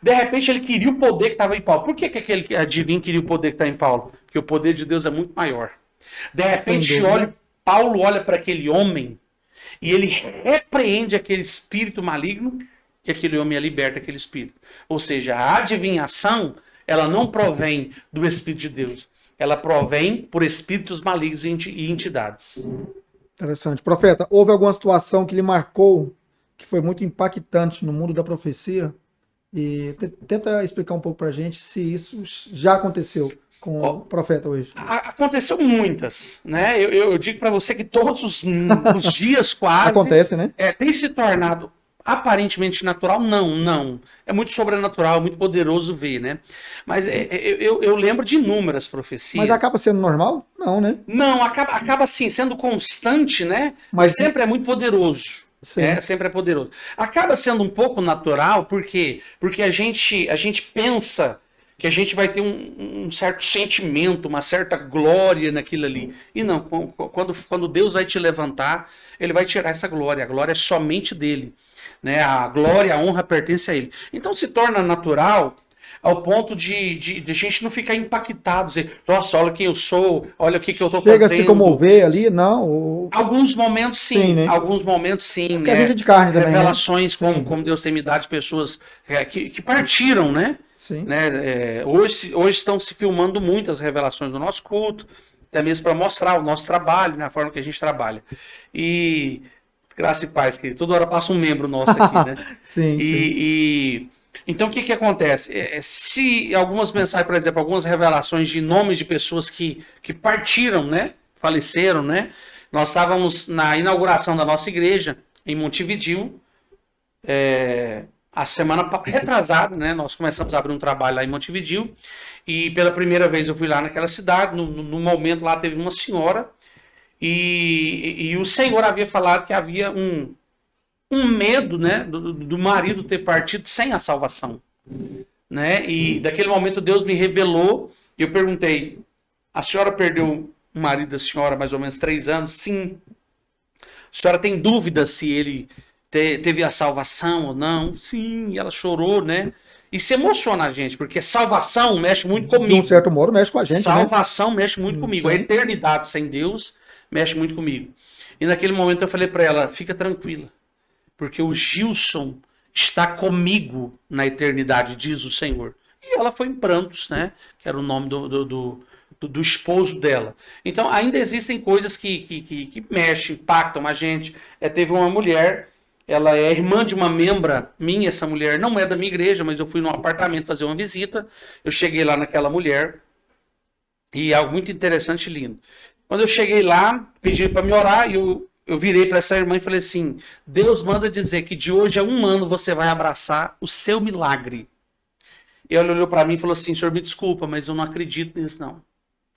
De repente ele queria o poder que estava em Paulo. Por que aquele adivinho queria o poder que está em Paulo? Porque o poder de Deus é muito maior. De repente Paulo olha para aquele homem e ele repreende aquele espírito maligno e aquele homem liberta aquele espírito. Ou seja, a adivinhação ela não provém do Espírito de Deus. Ela provém por espíritos malignos e entidades. Interessante. Profeta, houve alguma situação que lhe marcou, que foi muito impactante no mundo da profecia? E tenta explicar um pouco pra gente se isso já aconteceu com o profeta hoje. Aconteceu muitas, né? Eu digo para você que todos os dias quase... Acontece, né? Tem se tornado... Aparentemente natural? Não. É muito sobrenatural, muito poderoso ver, né? Mas eu lembro de inúmeras profecias. Mas acaba sendo normal? Não, né? Não, acaba assim, sendo constante, né? Mas sempre é muito poderoso. Sempre é poderoso. Acaba sendo um pouco natural, porque a gente pensa que a gente vai ter um certo sentimento, uma certa glória naquilo ali. E não, quando Deus vai te levantar, Ele vai tirar essa glória. A glória é somente dele. Né? A glória, a honra pertence a ele. Então se torna natural ao ponto de a gente não ficar impactado, dizer, nossa, olha quem eu sou, olha o que eu estou fazendo. Chega a se comover ali, não? Alguns momentos sim, né? Alguns momentos sim. Porque a gente é de carne também, revelações, né? como Deus tem me dado de pessoas que partiram, né? Sim. Né? Hoje estão se filmando muitas revelações do nosso culto, até mesmo para mostrar o nosso trabalho, na forma que a gente trabalha. E graça e paz, querido. Toda hora passa um membro nosso aqui, né? sim. Então, o que acontece? Se algumas mensagens, por exemplo, algumas revelações de nomes de pessoas que partiram, né? Faleceram, né? Nós estávamos na inauguração da nossa igreja em Montevidéu, a semana retrasada, né? Nós começamos a abrir um trabalho lá em Montevidéu e pela primeira vez eu fui lá naquela cidade. No momento lá teve uma senhora e o Senhor havia falado que havia um medo, né, do marido ter partido sem a salvação, né? E daquele momento Deus me revelou e eu perguntei: a senhora perdeu o marido da senhora há mais ou menos 3 anos? Sim. A senhora tem dúvida se ele teve a salvação ou não? Sim. E ela chorou, né? E se emociona a gente, porque salvação mexe muito comigo. De um certo modo mexe com a gente, salvação, né? Mexe muito comigo. Sim. A eternidade sem Deus mexe muito comigo. E naquele momento eu falei para ela: fica tranquila, porque o Gilson está comigo na eternidade, diz o Senhor. E ela foi em prantos, né? Que era o nome do esposo dela. Então, ainda existem coisas que mexem, impactam a gente. Teve uma mulher, ela é irmã de uma membra minha, essa mulher não é da minha igreja, mas eu fui num apartamento fazer uma visita, eu cheguei lá naquela mulher, e algo muito interessante e lindo. Quando eu cheguei lá, pediram para me orar, e eu virei para essa irmã e falei assim: Deus manda dizer que de hoje a 1 ano você vai abraçar o seu milagre. E ela olhou para mim e falou assim: senhor, me desculpa, mas eu não acredito nisso não.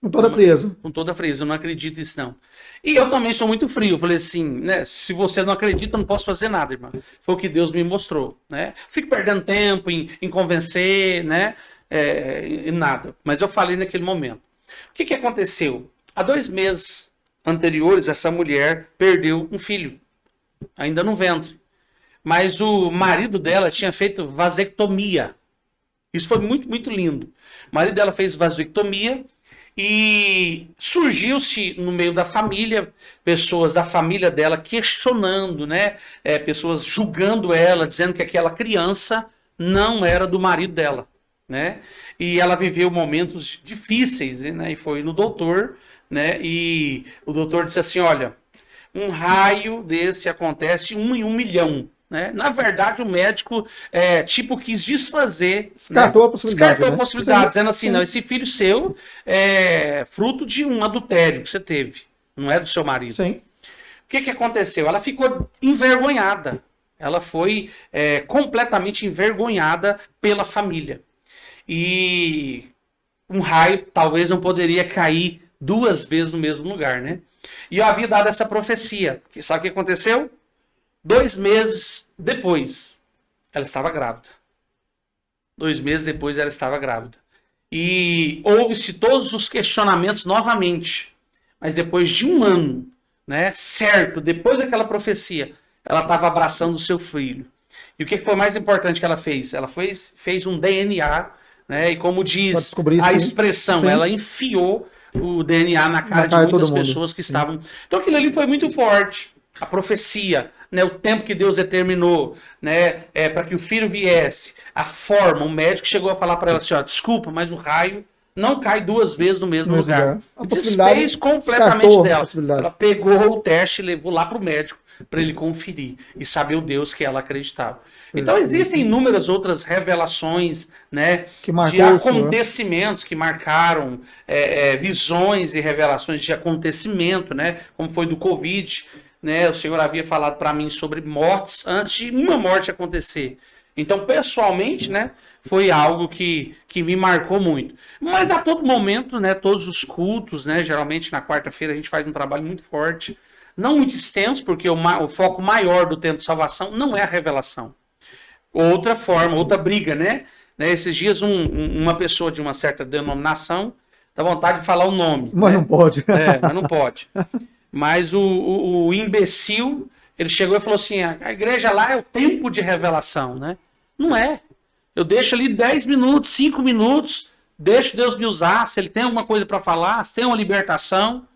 Com toda frieza. Com toda frieza, eu não acredito nisso não. E eu também sou muito frio, eu falei assim, né, se você não acredita, eu não posso fazer nada, irmã. Foi o que Deus me mostrou, né. Fico perdendo tempo em convencer, né, em nada. Mas eu falei naquele momento. O que aconteceu? Há 2 meses anteriores, essa mulher perdeu um filho, ainda no ventre. Mas o marido dela tinha feito vasectomia. Isso foi muito, muito lindo. O marido dela fez vasectomia e surgiu-se no meio da família, pessoas da família dela questionando, né? Pessoas julgando ela, dizendo que aquela criança não era do marido dela, né? E ela viveu momentos difíceis, né? E foi no doutor, né? E o doutor disse assim: olha, um raio desse acontece 1 em 1 milhão. Né? Na verdade, o médico quis desfazer. Descartou, né? A possibilidade, né? Dizendo assim: não, esse filho seu é fruto de um adultério que você teve, não é do seu marido. Sim. O que aconteceu? Ela ficou envergonhada. Ela foi completamente envergonhada pela família. E um raio talvez não poderia cair 2 vezes no mesmo lugar, né? E eu havia dado essa profecia. Sabe o que aconteceu? 2 meses depois, ela estava grávida. 2 meses depois, ela estava grávida. E houve-se todos os questionamentos novamente. Mas depois de 1 ano, né, certo, depois daquela profecia, ela estava abraçando o seu filho. E o que foi mais importante que ela fez? Ela fez um DNA, né, e como diz a expressão, sim, ela enfiou o DNA na cara de muitas pessoas que estavam... Então aquilo ali foi muito forte. A profecia, né, o tempo que Deus determinou, né, para que o filho viesse, a forma, o médico chegou a falar para ela assim: ó, desculpa, mas o raio não cai 2 vezes no mesmo lugar. Desfez completamente dela. Ela pegou o teste e levou lá para o médico para ele conferir e saber o Deus que ela acreditava. Então existem inúmeras outras revelações, né, de acontecimentos que marcaram visões e revelações de acontecimento, né, como foi do Covid. Né, o Senhor havia falado para mim sobre mortes antes de uma morte acontecer. Então, pessoalmente, né, foi algo que me marcou muito. Mas a todo momento, né, todos os cultos, né, geralmente na quarta-feira a gente faz um trabalho muito forte, não muito extenso, porque o foco maior do Tempo de Salvação não é a revelação. Outra forma, outra briga, né? Esses dias uma pessoa de uma certa denominação dá vontade de falar o nome. Mas né? Não pode. Mas não pode. Mas o imbecil, ele chegou e falou assim: a igreja lá é o tempo de revelação, né? Não é. Eu deixo ali 10 minutos, 5 minutos, deixo Deus me usar. Se ele tem alguma coisa para falar, se tem uma libertação.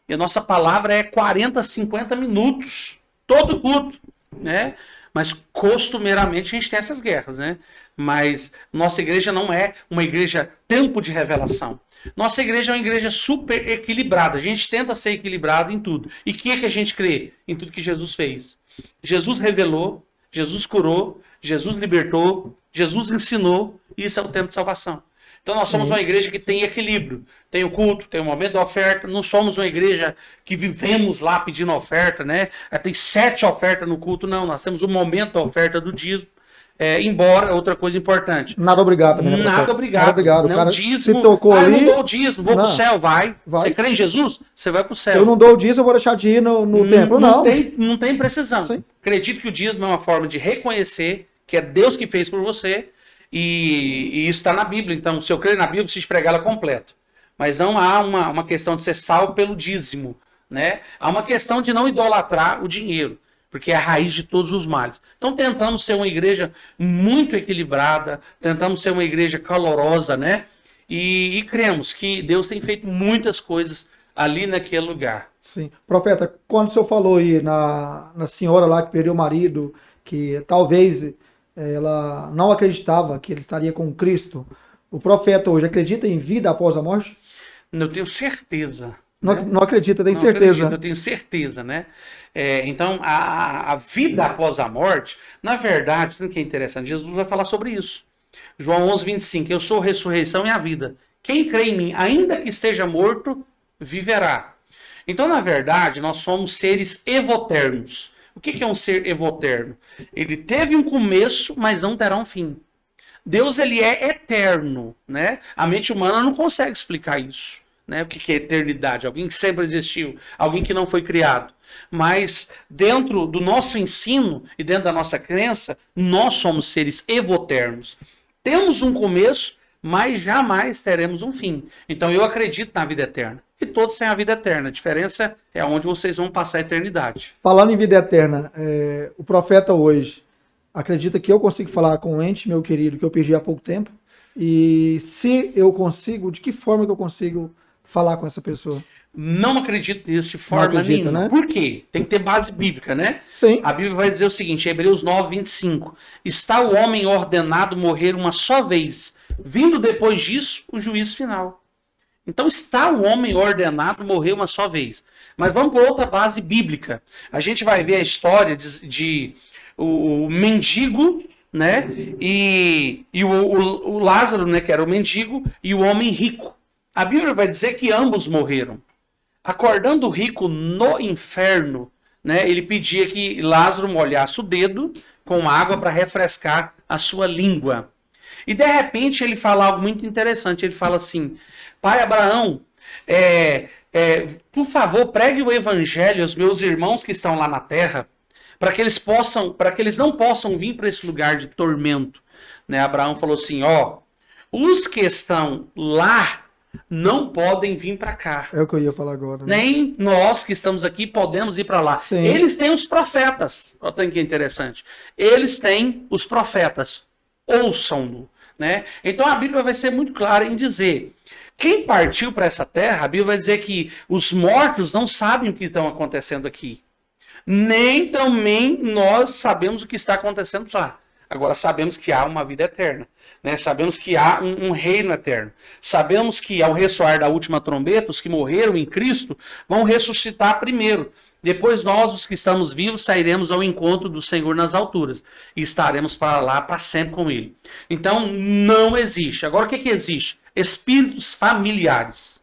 E a nossa palavra é 40, 50 minutos, todo culto, né? Mas costumeiramente a gente tem essas guerras, né? Mas nossa igreja não é uma igreja tempo de revelação. Nossa igreja é uma igreja super equilibrada. A gente tenta ser equilibrado em tudo. E o que a gente crê? Em tudo que Jesus fez. Jesus revelou, Jesus curou, Jesus libertou, Jesus ensinou. Isso é o tempo de salvação. Então nós somos uma igreja que tem equilíbrio. Tem o culto, tem o momento da oferta. Não somos uma igreja que vivemos lá pedindo oferta, né? Tem 7 ofertas no culto, não. Nós temos o momento da oferta do dízimo. Embora, outra coisa importante. Nada obrigado também, né, Nada obrigado. Nada obrigado. Não, O cara dízimo. se tocou ali, eu não dou o dízimo, vou pro céu, vai. Você crê em Jesus? Você vai pro céu. Eu não dou o dízimo, eu vou deixar de ir no templo, não. Não tem precisão. Sim. Acredito que o dízimo é uma forma de reconhecer que é Deus que fez por você e isso está na Bíblia. Então, se eu crer na Bíblia, eu preciso pregar ela completa. Mas não há uma questão de ser salvo pelo dízimo, né? Há uma questão de não idolatrar o dinheiro, porque é a raiz de todos os males. Então tentamos ser uma igreja muito equilibrada, tentamos ser uma igreja calorosa, né? E cremos que Deus tem feito muitas coisas ali naquele lugar. Sim. Profeta, quando o senhor falou aí na senhora lá que perdeu o marido, que talvez ela não acreditava que ele estaria com Cristo, o profeta hoje acredita em vida após a morte? Eu tenho certeza. Não, né? não acredita, tem Não certeza. acredito, eu tenho certeza, né? Então, a vida após a morte, na verdade, o que é interessante, Jesus vai falar sobre isso. João 11:25, eu sou a ressurreição e a vida. Quem crê em mim, ainda que esteja morto, viverá. Então, na verdade, nós somos seres evoternos. O que é um ser evoterno? Ele teve um começo, mas não terá um fim. Deus, ele é eterno, né? A mente humana não consegue explicar isso, né? O que é eternidade? Alguém que sempre existiu, alguém que não foi criado. Mas dentro do nosso ensino e dentro da nossa crença, nós somos seres evoternos. Temos um começo, mas jamais teremos um fim. Então eu acredito na vida eterna. E todos têm a vida eterna. A diferença é onde vocês vão passar a eternidade. Falando em vida eterna, o profeta hoje acredita que eu consigo falar com um ente, meu querido, que eu perdi há pouco tempo? E se eu consigo, de que forma que eu consigo falar com essa pessoa? Não acredito nisso de forma nenhuma. Né? Por quê? Tem que ter base bíblica, né? Sim. A Bíblia vai dizer o seguinte, Hebreus 9:25. Está o homem ordenado morrer uma só vez, vindo depois disso o juízo final. Então está o homem ordenado morrer uma só vez. Mas vamos para outra base bíblica. A gente vai ver a história de o mendigo, né? E o Lázaro, né? Que era o mendigo, e o homem rico. A Bíblia vai dizer que ambos morreram. Acordando o rico no inferno, né? Ele pedia que Lázaro molhasse o dedo com água para refrescar a sua língua. E de repente ele fala algo muito interessante. Ele fala assim: Pai Abraão, por favor, pregue o evangelho aos meus irmãos que estão lá na terra, para que eles não possam vir para esse lugar de tormento. Né? Abraão falou assim: os que estão lá não podem vir para cá. É o que eu ia falar agora. Né? Nem nós que estamos aqui podemos ir para lá. Sim. Eles têm os profetas. Olha que interessante. Eles têm os profetas. Ouçam-no. Né? Então a Bíblia vai ser muito clara em dizer: quem partiu para essa terra, a Bíblia vai dizer que os mortos não sabem o que está acontecendo aqui. Nem também nós sabemos o que está acontecendo lá. Agora sabemos que há uma vida eterna. Né? Sabemos que há um reino eterno. Sabemos que ao ressoar da última trombeta, os que morreram em Cristo vão ressuscitar primeiro. Depois nós, os que estamos vivos, sairemos ao encontro do Senhor nas alturas. E estaremos para lá para sempre com Ele. Então não existe. Agora o que existe? Espíritos familiares.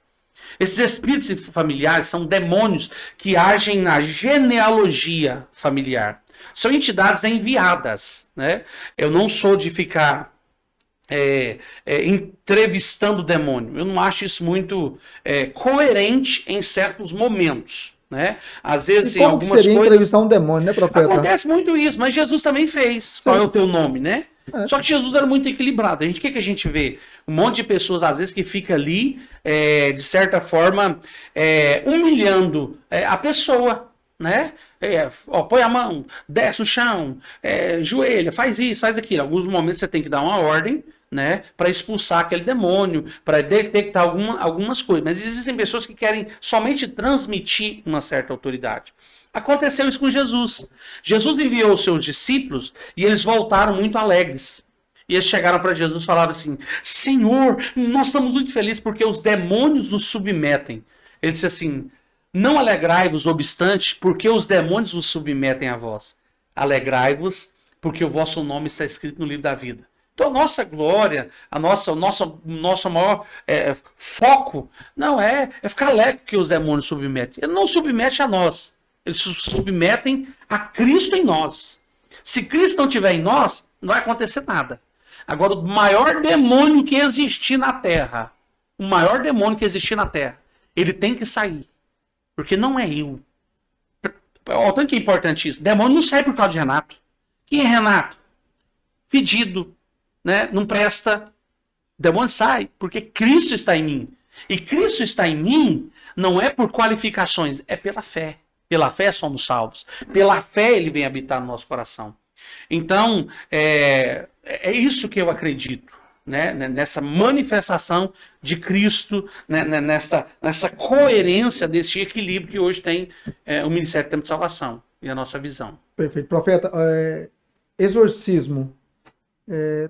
Esses espíritos familiares são demônios que agem na genealogia familiar. São entidades enviadas. Né? Eu não sou de ficar entrevistando o demônio. Eu não acho isso muito coerente em certos momentos. Né? Às vezes, em algumas seria coisas. Entrevistar um demônio, né, profeta? Acontece muito isso, mas Jesus também fez. Sim. Qual é o teu nome, né? Só que Jesus era muito equilibrado. O que a gente vê? Um monte de pessoas, às vezes, que fica ali, de certa forma, humilhando a pessoa, né? Põe a mão, desce no chão, joelha, faz isso, faz aquilo. Em alguns momentos você tem que dar uma ordem, né, para expulsar aquele demônio, para detectar algumas coisas. Mas existem pessoas que querem somente transmitir uma certa autoridade. Aconteceu isso com Jesus. Jesus enviou os seus discípulos e eles voltaram muito alegres. E eles chegaram para Jesus e falaram assim: Senhor, nós estamos muito felizes porque os demônios nos submetem. Ele disse assim: não alegrai-vos, obstante, porque os demônios vos submetem a vós. Alegrai-vos, porque o vosso nome está escrito no livro da vida. Então a nossa glória, o nosso maior foco não é ficar alegre que os demônios submetem. Eles não submetem a nós, eles se submetem a Cristo em nós. Se Cristo não estiver em nós, não vai acontecer nada. Agora, o maior demônio que existir na Terra, ele tem que sair. Porque não é eu. Olha o tanto que é importante isso. Demônio não sai por causa de Renato. Quem é Renato? Fedido, né? Não presta. Demônio sai porque Cristo está em mim. E Cristo está em mim não é por qualificações, é pela fé. Pela fé somos salvos. Pela fé ele vem habitar no nosso coração. Então, é isso que eu acredito, né? Nessa manifestação de Cristo, né? nessa coerência desse equilíbrio que hoje tem o Ministério do Tempo de Salvação e a nossa visão. Perfeito. Profeta, exorcismo.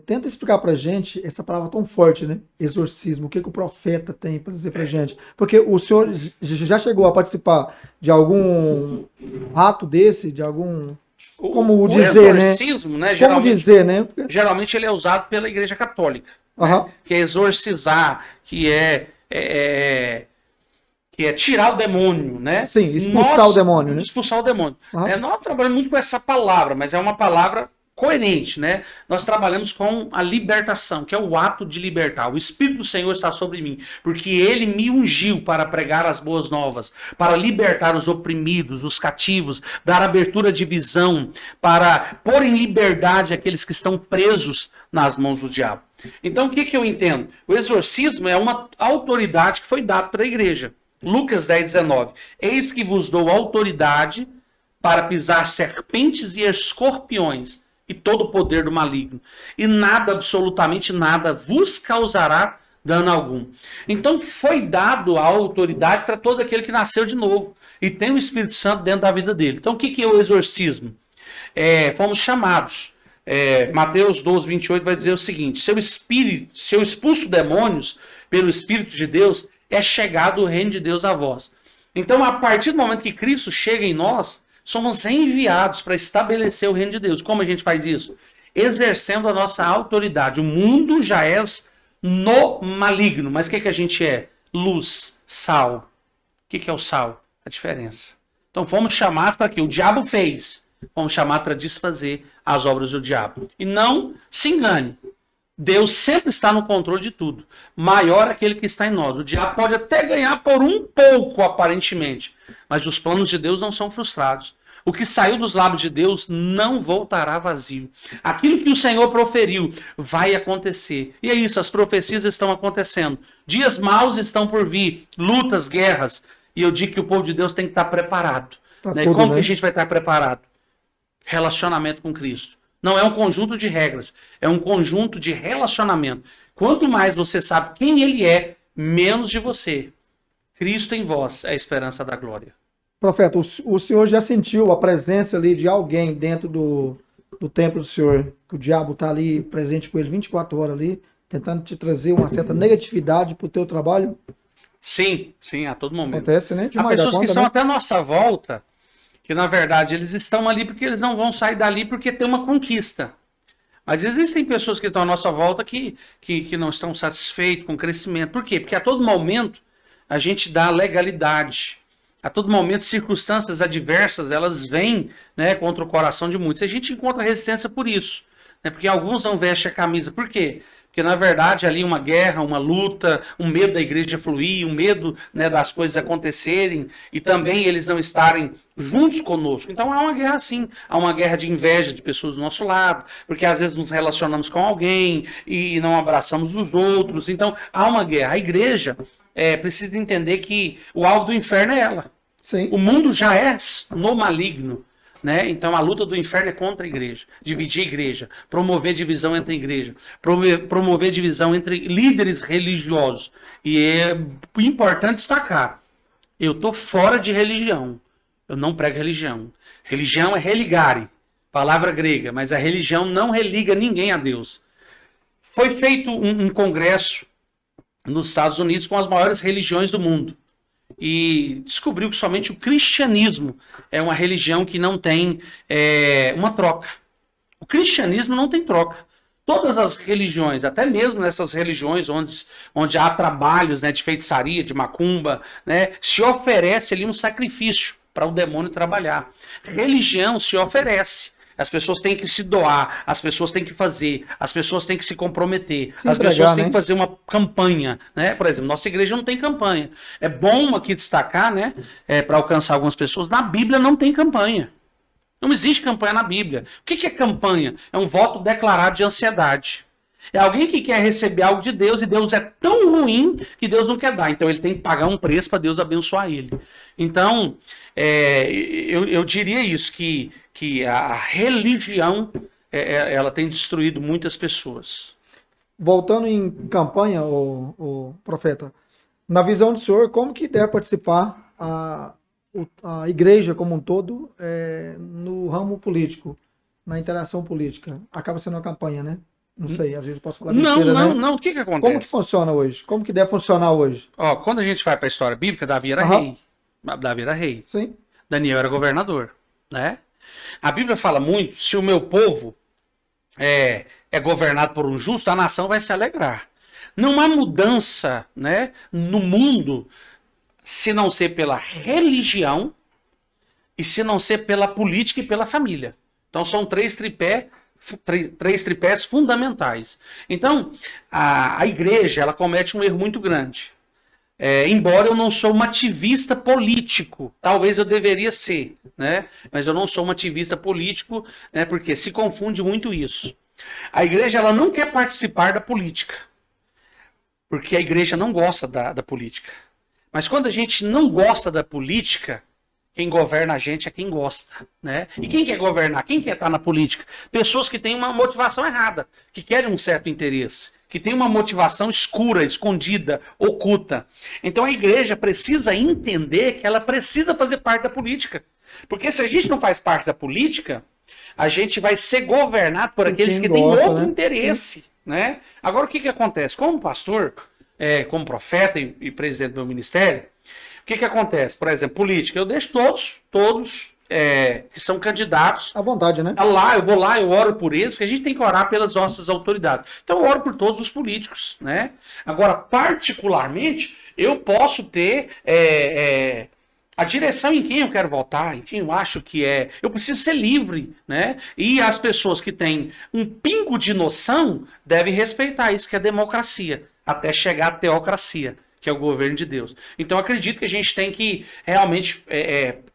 Tenta explicar pra gente essa palavra tão forte, né? Exorcismo. O que o profeta tem para dizer pra gente? Porque o senhor já chegou a participar de algum ato desse, de algum... Como dizer, exorcismo, né? Como dizer, né? Geralmente ele é usado pela Igreja Católica, uhum. né? Que é exorcizar, que é tirar o demônio, né? Sim, expulsar o demônio, né? Expulsar o demônio. Uhum. Nós trabalhamos muito com essa palavra, mas é uma palavra coerente, né? Nós trabalhamos com a libertação, que é o ato de libertar. O Espírito do Senhor está sobre mim, porque Ele me ungiu para pregar as boas novas, para libertar os oprimidos, os cativos, dar abertura de visão, para pôr em liberdade aqueles que estão presos nas mãos do diabo. Então, o que eu entendo? O exorcismo é uma autoridade que foi dada para a igreja. Lucas 10:19. Eis que vos dou autoridade para pisar serpentes e escorpiões e todo o poder do maligno. E nada, absolutamente nada, vos causará dano algum. Então foi dado a autoridade para todo aquele que nasceu de novo e tem o Espírito Santo dentro da vida dele. Então o que é o exorcismo? Fomos chamados. Mateus 12:28 vai dizer o seguinte: se eu expulso demônios pelo Espírito de Deus, é chegado o reino de Deus a vós. Então, a partir do momento que Cristo chega em nós, somos enviados para estabelecer o reino de Deus. Como a gente faz isso? Exercendo a nossa autoridade. O mundo já é no maligno. Mas o que a gente é? Luz, sal. O que é o sal? A diferença. Então fomos chamados para quê? O diabo fez. Fomos chamados para desfazer as obras do diabo. E não se engane. Deus sempre está no controle de tudo. Maior aquele que está em nós. O diabo pode até ganhar por um pouco, aparentemente. Mas os planos de Deus não são frustrados. O que saiu dos lábios de Deus não voltará vazio. Aquilo que o Senhor proferiu vai acontecer. E é isso, as profecias estão acontecendo. Dias maus estão por vir, lutas, guerras. E eu digo que o povo de Deus tem que estar preparado. Né? Tudo, como né? que a gente vai estar preparado? Relacionamento com Cristo. Não é um conjunto de regras, é um conjunto de relacionamento. Quanto mais você sabe quem Ele é, menos de você. Cristo em vós é a esperança da glória. Profeta, o senhor já sentiu a presença ali de alguém dentro do templo do senhor? Que o diabo está ali presente com ele 24 horas ali, tentando te trazer uma certa negatividade para o teu trabalho? Sim, a todo momento. Acontece, né? Há pessoas que estão até à nossa volta, que na verdade eles estão ali porque eles não vão sair dali porque tem uma conquista. Mas existem pessoas que estão à nossa volta que não estão satisfeitos com o crescimento. Por quê? Porque a todo momento a gente dá legalidade. A todo momento circunstâncias adversas elas vêm, né, contra o coração de muitos. A gente encontra resistência por isso. Né, porque alguns não vestem a camisa. Por quê? Porque, na verdade, ali uma guerra, uma luta, um medo da igreja fluir, um medo, né, das coisas acontecerem e também eles não estarem juntos conosco. Então, há uma guerra assim. Há uma guerra de inveja de pessoas do nosso lado, porque às vezes nos relacionamos com alguém e não abraçamos os outros. Então, há uma guerra. A igreja precisa entender que o alvo do inferno é ela. Sim. O mundo já é no maligno. Né? Então a luta do inferno é contra a igreja, dividir a igreja, promover divisão entre a igreja, promover divisão entre líderes religiosos. E é importante destacar, eu estou fora de religião, eu não prego religião. Religião é religare, palavra grega, mas a religião não religa ninguém a Deus. Foi feito um congresso nos Estados Unidos com as maiores religiões do mundo. E descobriu que somente o cristianismo é uma religião que não tem uma troca. O cristianismo não tem troca. todas as religiões, até mesmo nessas religiões onde há trabalhos, né, de feitiçaria, de macumba, né, se oferece ali um sacrifício para o demônio trabalhar. Religião se oferece. As pessoas têm que se doar, as pessoas têm que fazer, as pessoas têm que se comprometer, as pessoas têm que fazer uma campanha, né? Por exemplo, nossa igreja não tem campanha. É bom aqui destacar, né, para alcançar algumas pessoas, na Bíblia não tem campanha. Não existe campanha na Bíblia. O que é campanha? É um voto declarado de ansiedade. É alguém que quer receber algo de Deus e Deus é tão ruim que Deus não quer dar. Então ele tem que pagar um preço para Deus abençoar ele. Então, eu diria isso, que a religião ela tem destruído muitas pessoas. Voltando em campanha, o profeta, na visão do senhor, como que deve participar a igreja como um todo no ramo político, na interação política? Acaba sendo uma campanha, né? Não sei, às vezes posso falar besteira, né? Não. O que acontece? Como que funciona hoje? Como que deve funcionar hoje? Ó, quando a gente vai para a história bíblica, Davi era rei. Davi era rei. Sim. Daniel era governador, né? A Bíblia fala muito, se o meu povo é governado por um justo, a nação vai se alegrar. Não há mudança, né, no mundo se não ser pela religião e se não ser pela política e pela família. Então são três tripés fundamentais. Então, a igreja ela comete um erro muito grande. Embora eu não sou um ativista político, talvez eu deveria ser, né? Mas eu não sou um ativista político, né? Porque se confunde muito isso. A igreja ela não quer participar da política, porque a igreja não gosta da política. Mas quando a gente não gosta da política, quem governa a gente é quem gosta, né? E quem quer governar? Quem quer estar na política? Pessoas que têm uma motivação errada, que querem um certo interesse, que têm uma motivação escura, escondida, oculta. Então a igreja precisa entender que ela precisa fazer parte da política. Porque se a gente não faz parte da política, a gente vai ser governado por aqueles que têm outro interesse, né? Agora o que acontece? Como pastor, como profeta e presidente do meu ministério, o que acontece? Por exemplo, política, eu deixo todos que são candidatos à vontade, né? Eu vou lá, eu oro por eles, porque a gente tem que orar pelas nossas autoridades. Então eu oro por todos os políticos, né? Agora, particularmente, eu posso ter a direção em quem eu quero votar, em quem eu acho que eu preciso ser livre, né? E as pessoas que têm um pingo de noção devem respeitar isso, que é democracia, até chegar à teocracia, que é o governo de Deus. Então acredito que a gente tem que realmente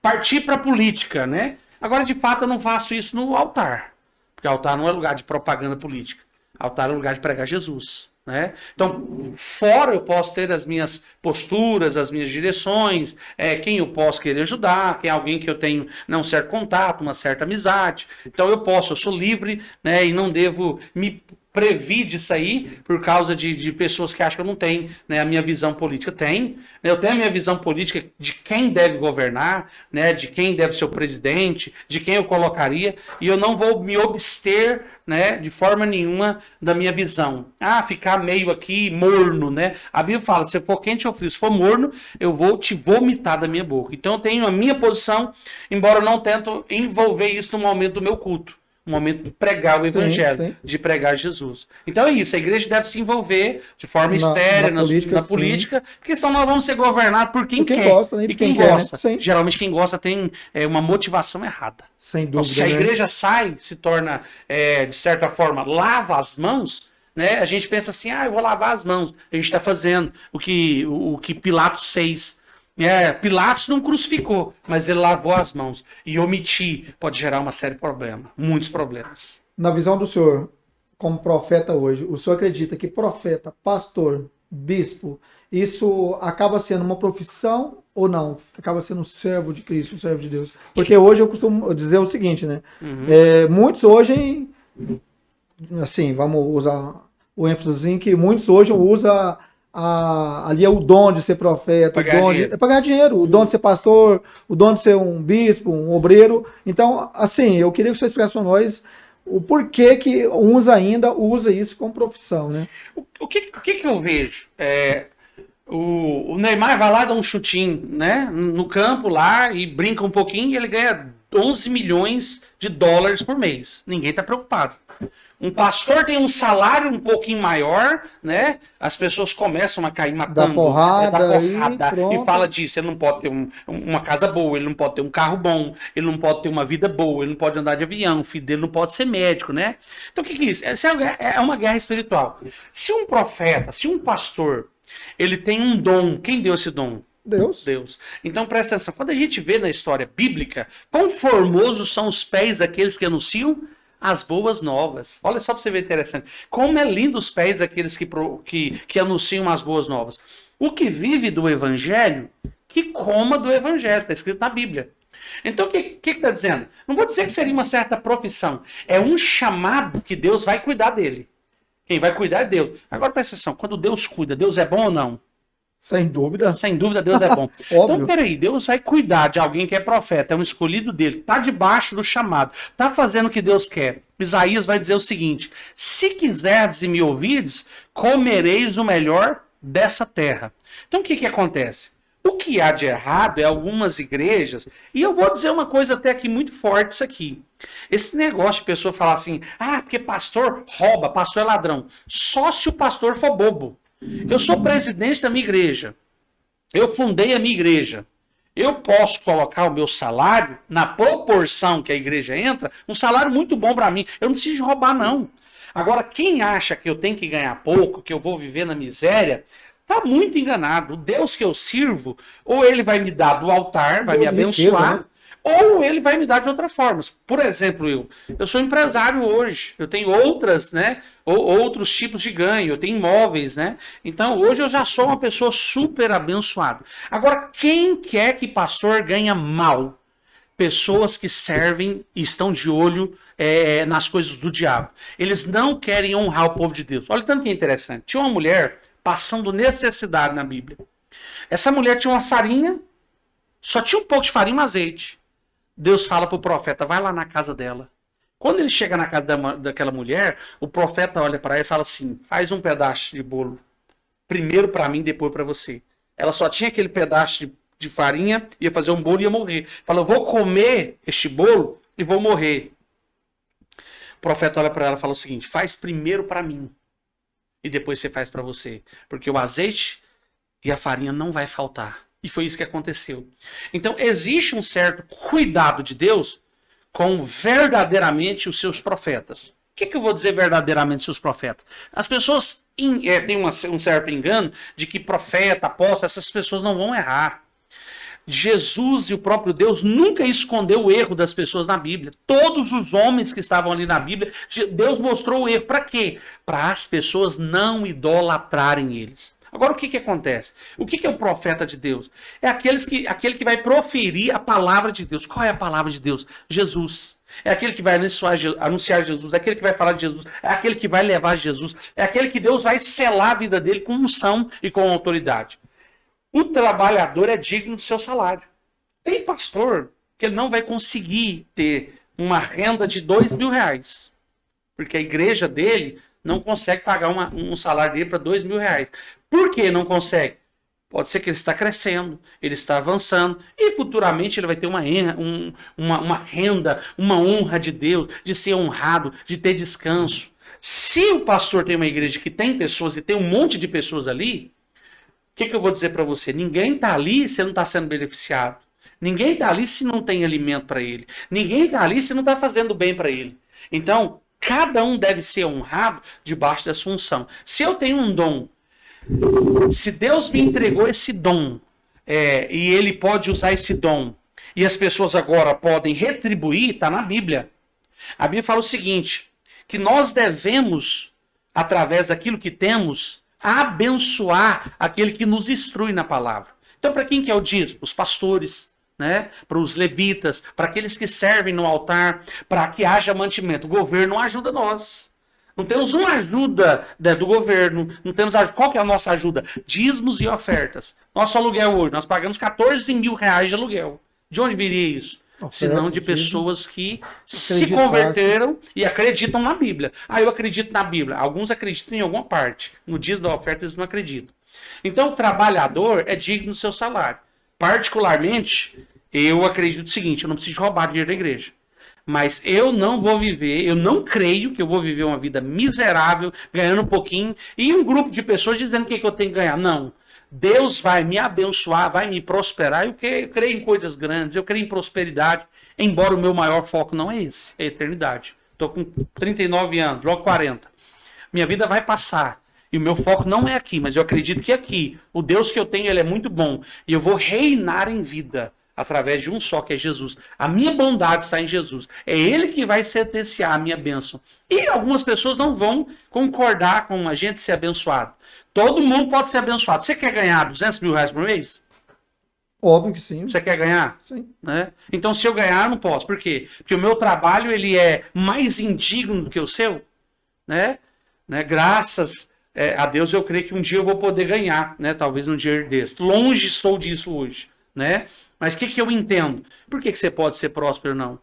partir para a política, né? Agora, de fato, eu não faço isso no altar, porque altar não é lugar de propaganda política. Altar é lugar de pregar Jesus, né? Então, fora eu posso ter as minhas posturas, as minhas direções, quem eu posso querer ajudar, quem é alguém que eu tenho um certo contato, uma certa amizade. Então eu sou livre, né? E não devo me previ disso aí por causa de pessoas que acham que eu não tenho, né, a minha visão política. Eu tenho a minha visão política de quem deve governar, né, de quem deve ser o presidente, de quem eu colocaria, e eu não vou me abster, né, de forma nenhuma da minha visão. Ficar meio aqui morno, né? A Bíblia fala, se for quente ou frio, se for morno, eu vou te vomitar da minha boca. Então eu tenho a minha posição, embora eu não tento envolver isso no momento do meu culto. Um momento de pregar o evangelho, de pregar Jesus. Então é isso, a igreja deve se envolver de forma estéril na política, porque senão nós vamos ser governados por quem quer. Gosta, né? E quem gosta. Né? Geralmente quem gosta tem uma motivação errada. Sem dúvida. Então, se a igreja sai, se torna, de certa forma, lava as mãos, né? A gente pensa assim, eu vou lavar as mãos. A gente está fazendo o que Pilatos fez. Pilatos não crucificou, mas ele lavou as mãos. E omitir pode gerar uma série de problemas, muitos problemas. Na visão do senhor, como profeta hoje, o senhor acredita que profeta, pastor, bispo, isso acaba sendo uma profissão ou não? Acaba sendo um servo de Cristo, um servo de Deus? Porque hoje eu costumo dizer o seguinte, né? Muitos hoje, assim, vamos usar o ênfase que muitos hoje usam ali é o dom de ser profeta, pagar dinheiro, o dom de ser pastor, o dom de ser um bispo, um obreiro. Então, assim, eu queria que você explicasse para nós o porquê que uns ainda usam isso como profissão, né? O que eu vejo? O Neymar vai lá dar um chutinho, né, no campo lá e brinca um pouquinho e ele ganha 11 milhões de dólares por mês. Ninguém está preocupado. Um pastor tem um salário um pouquinho maior, né? As pessoas começam a cair matando, dá porrada e fala disso. Ele não pode ter uma casa boa, ele não pode ter um carro bom, ele não pode ter uma vida boa, ele não pode andar de avião, o filho dele não pode ser médico, né? Então o que é isso? Essa é uma guerra espiritual. Se um profeta, se um pastor, ele tem um dom, quem deu esse dom? Deus. Então presta atenção, quando a gente vê na história bíblica, quão formosos são os pés daqueles que anunciam as boas novas. Olha só para você ver interessante. Como é lindo os pés daqueles que anunciam as boas novas. O que vive do evangelho, que coma do evangelho. Está escrito na Bíblia. Então o que está dizendo? Não vou dizer que seria uma certa profissão. É um chamado que Deus vai cuidar dele. Quem vai cuidar é Deus. Agora presta atenção. Quando Deus cuida, Deus é bom ou não? Sem dúvida. Sem dúvida, Deus é bom. Então, peraí, Deus vai cuidar de alguém que é profeta, é um escolhido dele, está debaixo do chamado, está fazendo o que Deus quer. Isaías vai dizer o seguinte: se quiserdes e me ouvirdes, comereis o melhor dessa terra. Então, o que acontece? O que há de errado é algumas igrejas, e eu vou dizer uma coisa até aqui muito forte isso aqui. Esse negócio de pessoa falar assim, porque pastor rouba, pastor é ladrão. Só se o pastor for bobo. Eu sou presidente da minha igreja. Eu fundei a minha igreja. Eu posso colocar o meu salário, na proporção que a igreja entra, um salário muito bom para mim. Eu não preciso roubar, não. Agora, quem acha que eu tenho que ganhar pouco, que eu vou viver na miséria, está muito enganado. O Deus que eu sirvo, ou ele vai me dar do altar, vai me abençoar, né? Ou ele vai me dar de outras formas. Por exemplo, eu sou empresário hoje. Eu tenho outras, né? Outros tipos de ganho. Eu tenho imóveis, né? Então, hoje eu já sou uma pessoa super abençoada. Agora, quem quer que pastor ganha mal? Pessoas que servem e estão de olho nas coisas do diabo. Eles não querem honrar o povo de Deus. Olha tanto que é interessante. Tinha uma mulher passando necessidade na Bíblia. Essa mulher tinha uma farinha, só tinha um pouco de farinha e um azeite. Deus fala para o profeta, vai lá na casa dela. Quando ele chega na casa daquela mulher, o profeta olha para ela e fala assim, faz um pedaço de bolo. Primeiro para mim, depois para você. Ela só tinha aquele pedaço de farinha, ia fazer um bolo e ia morrer. Fala, eu vou comer este bolo e vou morrer. O profeta olha para ela e fala o seguinte, faz primeiro para mim e depois você faz para você. Porque o azeite e a farinha não vai faltar. E foi isso que aconteceu. Então, existe um certo cuidado de Deus com verdadeiramente os seus profetas. O que eu vou dizer verdadeiramente os seus profetas? As pessoas têm um certo engano de que profeta, apóstolo, essas pessoas não vão errar. Jesus e o próprio Deus nunca escondeu o erro das pessoas na Bíblia. Todos os homens que estavam ali na Bíblia, Deus mostrou o erro. Para quê? Para as pessoas não idolatrarem eles. Agora, o que acontece? O que é o profeta de Deus? É aquele que vai proferir a palavra de Deus. Qual é a palavra de Deus? Jesus. É aquele que vai anunciar Jesus, é aquele que vai falar de Jesus, é aquele que vai levar Jesus, é aquele que Deus vai selar a vida dele com unção e com autoridade. O trabalhador é digno do seu salário. Tem pastor que ele não vai conseguir ter uma renda de R$2.000, porque a igreja dele não consegue pagar um salário dele para R$2.000. Por que não consegue? Pode ser que ele está crescendo, ele está avançando e futuramente ele vai ter uma renda, uma honra de Deus, de ser honrado, de ter descanso. Se o pastor tem uma igreja que tem pessoas e tem um monte de pessoas ali, o que eu vou dizer para você? Ninguém está ali se não está sendo beneficiado. Ninguém está ali se não tem alimento para ele. Ninguém está ali se não está fazendo bem para ele. Então, cada um deve ser honrado debaixo da sua unção. Se eu tenho um dom, se Deus me entregou esse dom, e ele pode usar esse dom, e as pessoas agora podem retribuir, está na Bíblia. A Bíblia fala o seguinte, que nós devemos, através daquilo que temos, abençoar aquele que nos instrui na palavra. Então, para quem que é o dízimo? Os pastores, né? Para os levitas, para aqueles que servem no altar, para que haja mantimento. O governo não ajuda nós. Não temos uma ajuda do governo. Não temos qual que é a nossa ajuda? Dízimos e ofertas. Nosso aluguel hoje, nós pagamos R$14.000 de aluguel. De onde viria isso? Senão de pessoas que se converteram e acreditam na Bíblia. Eu acredito na Bíblia. Alguns acreditam em alguma parte. No dízimo da oferta eles não acreditam. Então o trabalhador é digno do seu salário. Particularmente, Eu acredito o seguinte, eu não preciso roubar dinheiro da igreja. Mas eu não vou viver, eu não creio que eu vou viver uma vida miserável, ganhando um pouquinho, e um grupo de pessoas dizendo o que eu tenho que ganhar. Não. Deus vai me abençoar, vai me prosperar. Eu creio em coisas grandes, eu creio em prosperidade, embora o meu maior foco não é esse, é a eternidade. Estou com 39 anos, logo 40. Minha vida vai passar. E o meu foco não é aqui, mas eu acredito que aqui, o Deus que eu tenho, ele é muito bom. E eu vou reinar em vida através de um só, que é Jesus. A minha bondade está em Jesus. É Ele que vai sentenciar a minha bênção. E algumas pessoas não vão concordar com a gente ser abençoado. Todo mundo pode ser abençoado. Você quer ganhar 200 mil reais por mês? Óbvio que sim. Você quer ganhar? Sim. Né? Então, se eu ganhar, eu não posso. Por quê? Porque o meu trabalho ele é mais indigno do que o seu. Né? Graças a Deus, eu creio que um dia eu vou poder ganhar. Né? Talvez um dinheiro desse. Longe estou disso hoje. Né? Mas o que eu entendo? Por que você pode ser próspero, não?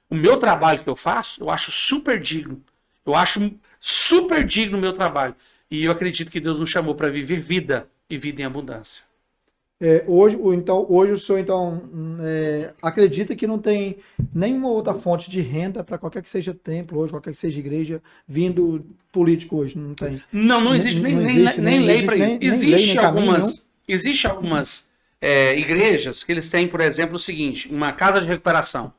O meu trabalho que eu faço, eu acho super digno. Eu acho super digno o meu trabalho. E eu acredito que Deus nos chamou para viver vida e vida em abundância. Hoje o senhor acredita que não tem nenhuma outra fonte de renda para qualquer que seja templo hoje, qualquer que seja igreja, vindo político hoje, não tem? Não existe nem lei para isso. Existe algumas igrejas que eles têm, por exemplo, o seguinte, uma casa de recuperação.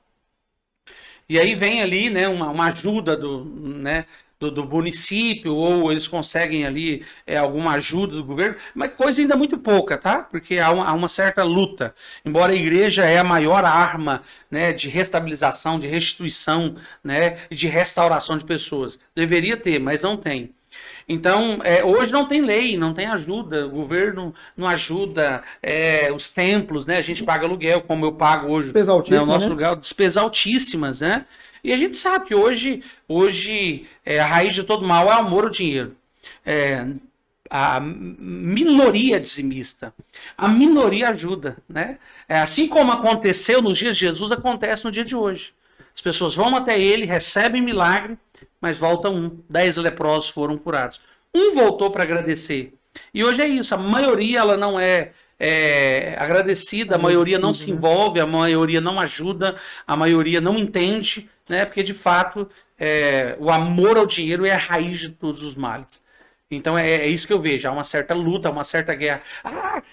E aí vem ali, né, uma ajuda do município, ou eles conseguem ali alguma ajuda do governo, mas coisa ainda muito pouca, tá? Porque há uma certa luta. Embora a igreja é a maior arma, né, de restabilização, de restituição, né, e de restauração de pessoas. Deveria ter, mas não tem. Então, hoje não tem lei, não tem ajuda, o governo não ajuda, os templos, né? A gente paga aluguel, como eu pago hoje, né, o nosso lugar, despesas altíssimas, né? E a gente sabe que hoje a raiz de todo mal é o amor ao dinheiro. A minoria dizimista, a minoria ajuda, né? Assim como aconteceu nos dias de Jesus, acontece no dia de hoje. As pessoas vão até ele, recebem milagre, mas volta 10 leprosos foram curados. Um voltou para agradecer. E hoje é isso, a maioria ela não é agradecida, a maioria não se envolve, a maioria não ajuda, a maioria não entende, né? Porque de fato o amor ao dinheiro é a raiz de todos os males. Então é isso que eu vejo, há uma certa luta, uma certa guerra.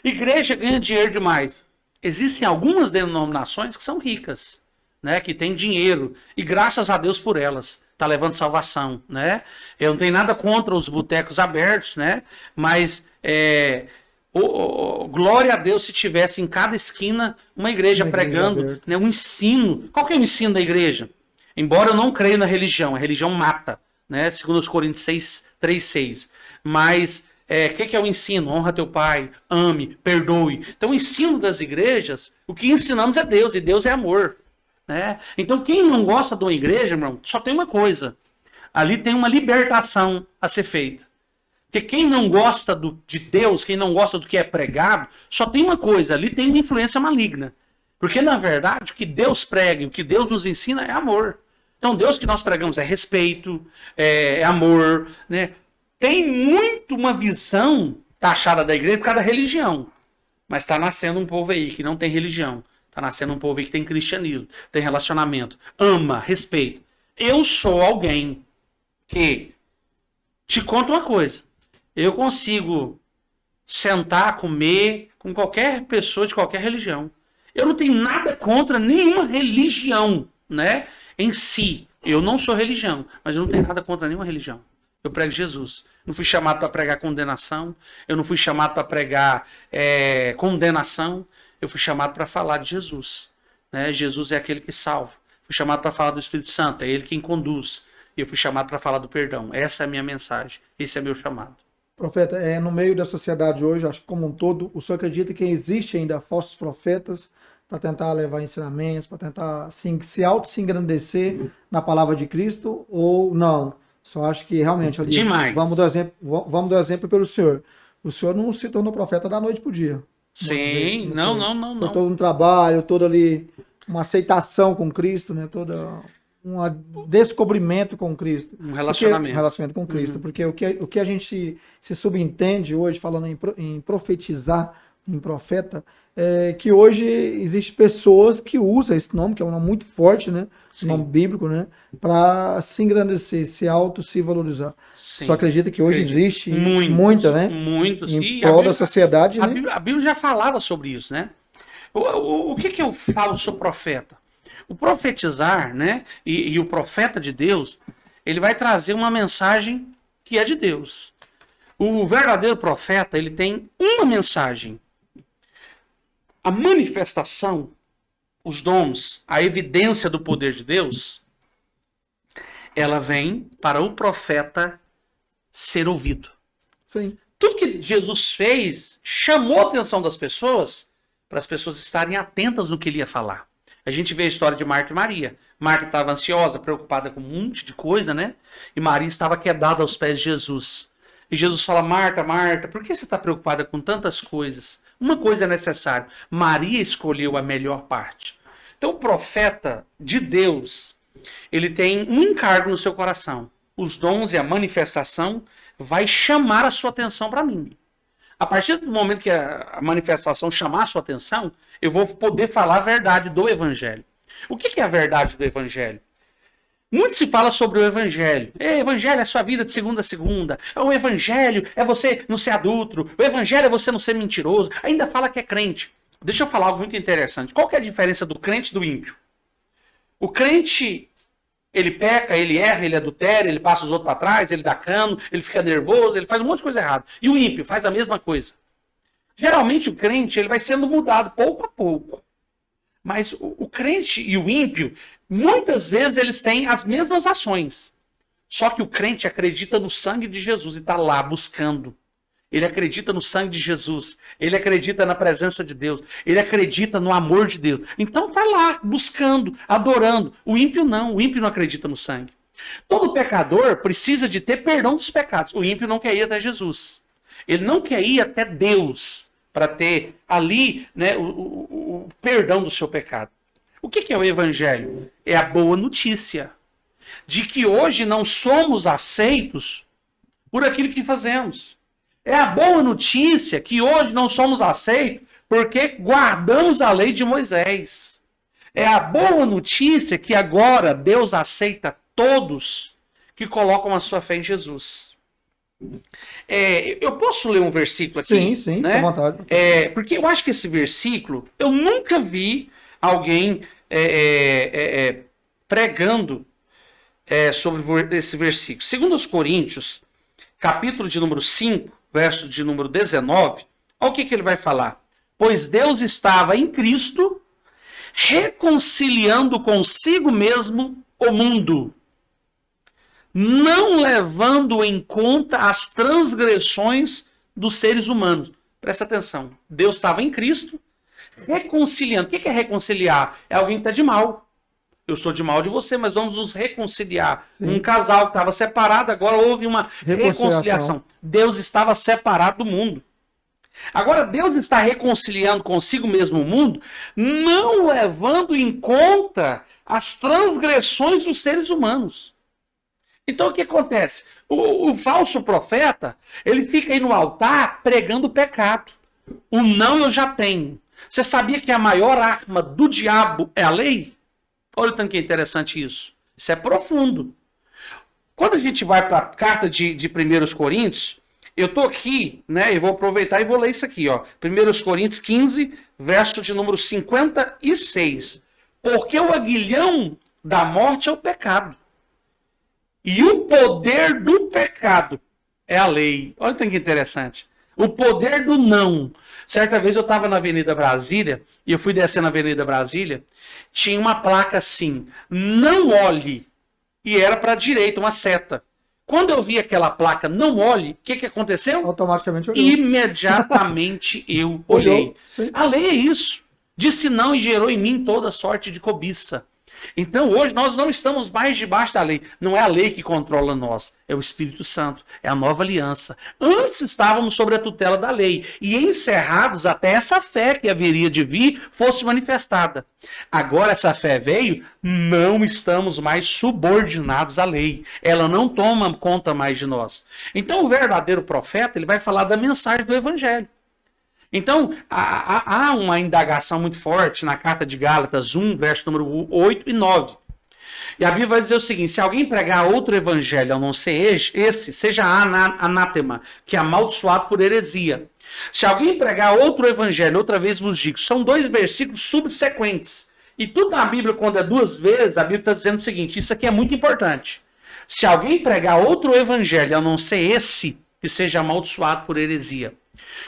Igreja ganha dinheiro demais. Existem algumas denominações que são ricas, né? Que têm dinheiro, e graças a Deus por elas. Está levando salvação, né? Eu não tenho nada contra os botecos abertos, né? Mas glória a Deus se tivesse em cada esquina uma igreja pregando, né, um ensino. Qual que é o ensino da igreja? Embora eu não creia na religião, a religião mata, né? Segundo os Coríntios 3:6. Mas que é o ensino? Honra teu pai, ame, perdoe. Então o ensino das igrejas, o que ensinamos é Deus, e Deus é amor. Né? Então quem não gosta de uma igreja, irmão, só tem uma coisa. Ali tem uma libertação a ser feita. Porque quem não gosta de Deus, quem não gosta do que é pregado, só tem uma coisa, ali tem uma influência maligna. Porque na verdade o que Deus prega, o que Deus nos ensina é amor. Então Deus que nós pregamos é respeito, é amor, né? Tem muito uma visão taxada da igreja por causa da religião. Mas está nascendo um povo aí que não tem religião. Está nascendo um povo aí que tem cristianismo, tem relacionamento, ama, respeita. Eu sou alguém que te conta uma coisa. Eu consigo sentar, comer com qualquer pessoa de qualquer religião. Eu não tenho nada contra nenhuma religião, né? Em si. Eu não sou religião, mas eu não tenho nada contra nenhuma religião. Eu prego Jesus. Não fui chamado para pregar condenação. Eu não fui chamado para pregar condenação. Eu fui chamado para falar de Jesus. Né? Jesus é aquele que salva. Fui chamado para falar do Espírito Santo. É ele quem conduz. E eu fui chamado para falar do perdão. Essa é a minha mensagem. Esse é meu chamado. Profeta, no meio da sociedade hoje, acho que como um todo, o senhor acredita que existe ainda falsos profetas para tentar levar ensinamentos, para tentar se engrandecer na palavra de Cristo, ou não? Só acho que realmente ali... Demais. Vamos dar exemplo pelo senhor. O senhor não se tornou profeta da noite para o dia. Sim, não. Foi todo um trabalho, toda ali uma aceitação com Cristo, né? Toda um descobrimento com Cristo. Um relacionamento. Um relacionamento com Cristo. Porque o que a gente se subentende hoje, falando em profetizar, em profeta, que hoje existem pessoas que usam esse nome, que é um nome muito forte, né? Sim. Um nome bíblico, né? Para se engrandecer, se valorizar. Sim. Só acredita que hoje Acredito. existe Muitos, muita, né? muitos. Em E prol da sociedade, né? A Bíblia já falava sobre isso, né? O que é o falso profeta? O profetizar, né? E o profeta de Deus, ele vai trazer uma mensagem que é de Deus. O verdadeiro profeta, ele tem uma mensagem. A manifestação, os dons, a evidência do poder de Deus, ela vem para o profeta ser ouvido. Sim. Tudo que Jesus fez chamou a atenção das pessoas para as pessoas estarem atentas no que ele ia falar. A gente vê a história de Marta e Maria. Marta estava ansiosa, preocupada com um monte de coisa, né? E Maria estava quedada aos pés de Jesus. E Jesus fala, Marta, Marta, por que você está preocupada com tantas coisas? Uma coisa é necessária. Maria escolheu a melhor parte. Então o profeta de Deus, ele tem um encargo no seu coração. Os dons e a manifestação vai chamar a sua atenção para mim. A partir do momento que a manifestação chamar a sua atenção, eu vou poder falar a verdade do Evangelho. O que é a verdade do Evangelho? Muito se fala sobre o Evangelho. O Evangelho é a sua vida de segunda a segunda. O Evangelho é você não ser adúltero. O Evangelho é você não ser mentiroso. Ainda fala que é crente. Deixa eu falar algo muito interessante. Qual que é a diferença do crente e do ímpio? O crente, ele peca, ele erra, ele adultera, ele passa os outros para trás, ele dá cano, ele fica nervoso, ele faz um monte de coisa errada. E o ímpio faz a mesma coisa. Geralmente o crente, ele vai sendo mudado pouco a pouco. Mas o crente e o ímpio, muitas vezes eles têm as mesmas ações. Só que o crente acredita no sangue de Jesus e está lá buscando. Ele acredita no sangue de Jesus. Ele acredita na presença de Deus. Ele acredita no amor de Deus. Então está lá buscando, adorando. O ímpio não. O ímpio não acredita no sangue. Todo pecador precisa de ter perdão dos pecados. O ímpio não quer ir até Jesus. Ele não quer ir até Deus para ter ali, né, o perdão do seu pecado. O que é o Evangelho? É a boa notícia de que hoje não somos aceitos por aquilo que fazemos. É a boa notícia que hoje não somos aceitos porque guardamos a lei de Moisés. É a boa notícia que agora Deus aceita todos que colocam a sua fé em Jesus. Eu posso ler um versículo aqui? Sim, né? à vontade. Porque eu acho que esse versículo, eu nunca vi alguém pregando sobre esse versículo. Segundo os Coríntios, capítulo de número 5, verso de número 19, olha o que ele vai falar. Pois Deus estava em Cristo reconciliando consigo mesmo o mundo, não levando em conta as transgressões dos seres humanos. Presta atenção. Deus estava em Cristo reconciliando. O que é reconciliar? É alguém que está de mal. Eu sou de mal de você, mas vamos nos reconciliar. Sim. Um casal que estava separado, agora houve uma reconciliação. Deus estava separado do mundo. Agora, Deus está reconciliando consigo mesmo o mundo, não levando em conta as transgressões dos seres humanos. Então, o que acontece? O falso profeta, ele fica aí no altar pregando o pecado. O não eu já tenho. Você sabia que a maior arma do diabo é a lei? Olha o tanto que é interessante isso. Isso é profundo. Quando a gente vai para a carta de 1 Coríntios, eu estou aqui, né? Eu vou aproveitar e vou ler isso aqui, ó. 1 Coríntios 15, verso de número 56. Porque o aguilhão da morte é o pecado. E o poder do pecado é a lei. Olha o tanto que interessante. O poder do não. Certa vez eu estava na Avenida Brasília, e eu fui descer na Avenida Brasília, tinha uma placa assim, não olhe, e era para a direita, uma seta. Quando eu vi aquela placa, não olhe, o que aconteceu? Automaticamente olhou. Imediatamente eu olhei. A lei é isso. Disse não e gerou em mim toda sorte de cobiça. Então hoje nós não estamos mais debaixo da lei. Não é a lei que controla nós, é o Espírito Santo, é a nova aliança. Antes estávamos sob a tutela da lei e encerrados até essa fé que haveria de vir fosse manifestada. Agora essa fé veio, não estamos mais subordinados à lei. Ela não toma conta mais de nós. Então o verdadeiro profeta, ele vai falar da mensagem do Evangelho. Então, há uma indagação muito forte na carta de Gálatas 1, verso número 8 e 9. E a Bíblia vai dizer o seguinte: se alguém pregar outro evangelho, a não ser esse, seja anátema, que é amaldiçoado por heresia. Se alguém pregar outro evangelho, outra vez vos digo, são 2 versículos subsequentes. E tudo na Bíblia, quando é 2 vezes, a Bíblia está dizendo o seguinte: isso aqui é muito importante. Se alguém pregar outro evangelho, a não ser esse, que seja amaldiçoado por heresia.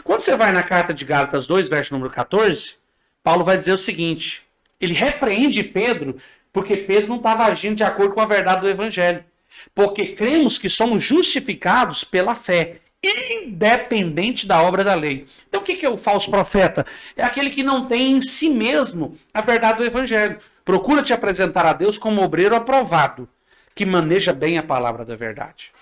Quando você vai na carta de Gálatas 2, verso número 14, Paulo vai dizer o seguinte: ele repreende Pedro, porque Pedro não estava agindo de acordo com a verdade do evangelho. Porque cremos que somos justificados pela fé, independente da obra da lei. Então o que é o falso profeta? É aquele que não tem em si mesmo a verdade do evangelho. Procura te apresentar a Deus como obreiro aprovado, que maneja bem a palavra da verdade.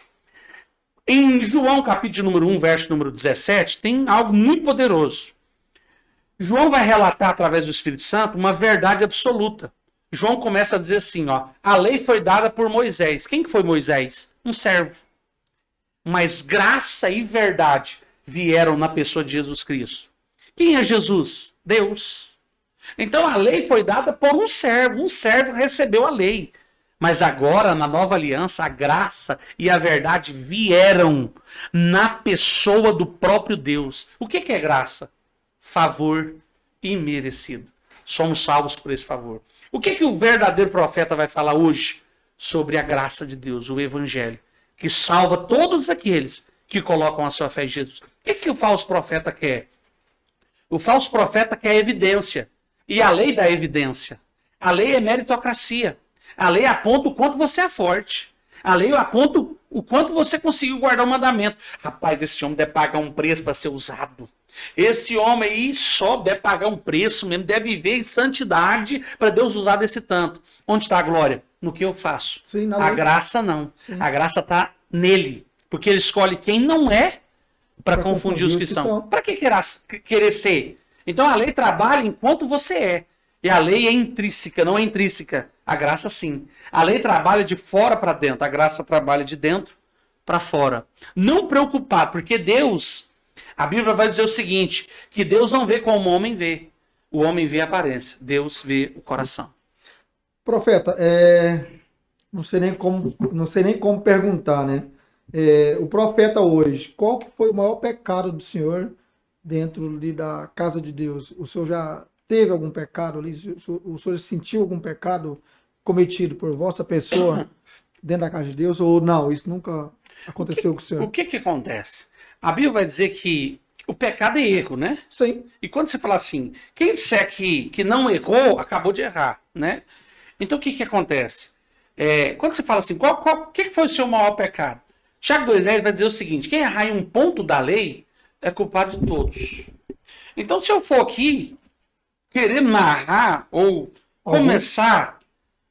Em João, capítulo número 1, verso número 17, tem algo muito poderoso. João vai relatar, através do Espírito Santo, uma verdade absoluta. João começa a dizer assim, ó, a lei foi dada por Moisés. Quem que foi Moisés? Um servo. Mas graça e verdade vieram na pessoa de Jesus Cristo. Quem é Jesus? Deus. Então a lei foi dada por um servo recebeu a lei. Mas agora, na nova aliança, a graça e a verdade vieram na pessoa do próprio Deus. O que é graça? Favor imerecido. Somos salvos por esse favor. O que o verdadeiro profeta vai falar hoje? Sobre a graça de Deus, o evangelho, que salva todos aqueles que colocam a sua fé em Jesus. O que o falso profeta quer? O falso profeta quer evidência. E a lei dá evidência. A lei é meritocracia. A lei aponta o quanto você é forte. A lei aponta o quanto você conseguiu guardar o mandamento. Rapaz, esse homem deve pagar um preço para ser usado. Esse homem aí só deve pagar um preço mesmo, deve viver em santidade para Deus usar desse tanto. Onde está a glória? No que eu faço. Sim, a graça não. Sim. A graça está nele. Porque ele escolhe quem não é para confundir os que são. Para que querer ser? Então a lei trabalha enquanto você é. E a lei é intrínseca, não é intrínseca. A graça sim. A lei trabalha de fora para dentro. A graça trabalha de dentro para fora. Não preocupado, porque Deus... A Bíblia vai dizer o seguinte, que Deus não vê como o homem vê. O homem vê a aparência, Deus vê o coração. Profeta, não sei nem como perguntar, né? O profeta hoje, qual que foi o maior pecado do senhor dentro ali da casa de Deus? O senhor já teve algum pecado ali? O senhor sentiu algum pecado cometido por vossa pessoa dentro da casa de Deus? Ou não, isso nunca aconteceu com o senhor? O que acontece? A Bíblia vai dizer que o pecado é erro, né? Sim. E quando você fala assim, quem disser que não errou, acabou de errar, né? Então o que acontece? Quando você fala assim, o que foi o seu maior pecado? Tiago 2,10 vai dizer o seguinte, quem errar em um ponto da lei é culpado de todos. Então se eu for aqui querer narrar ou começar,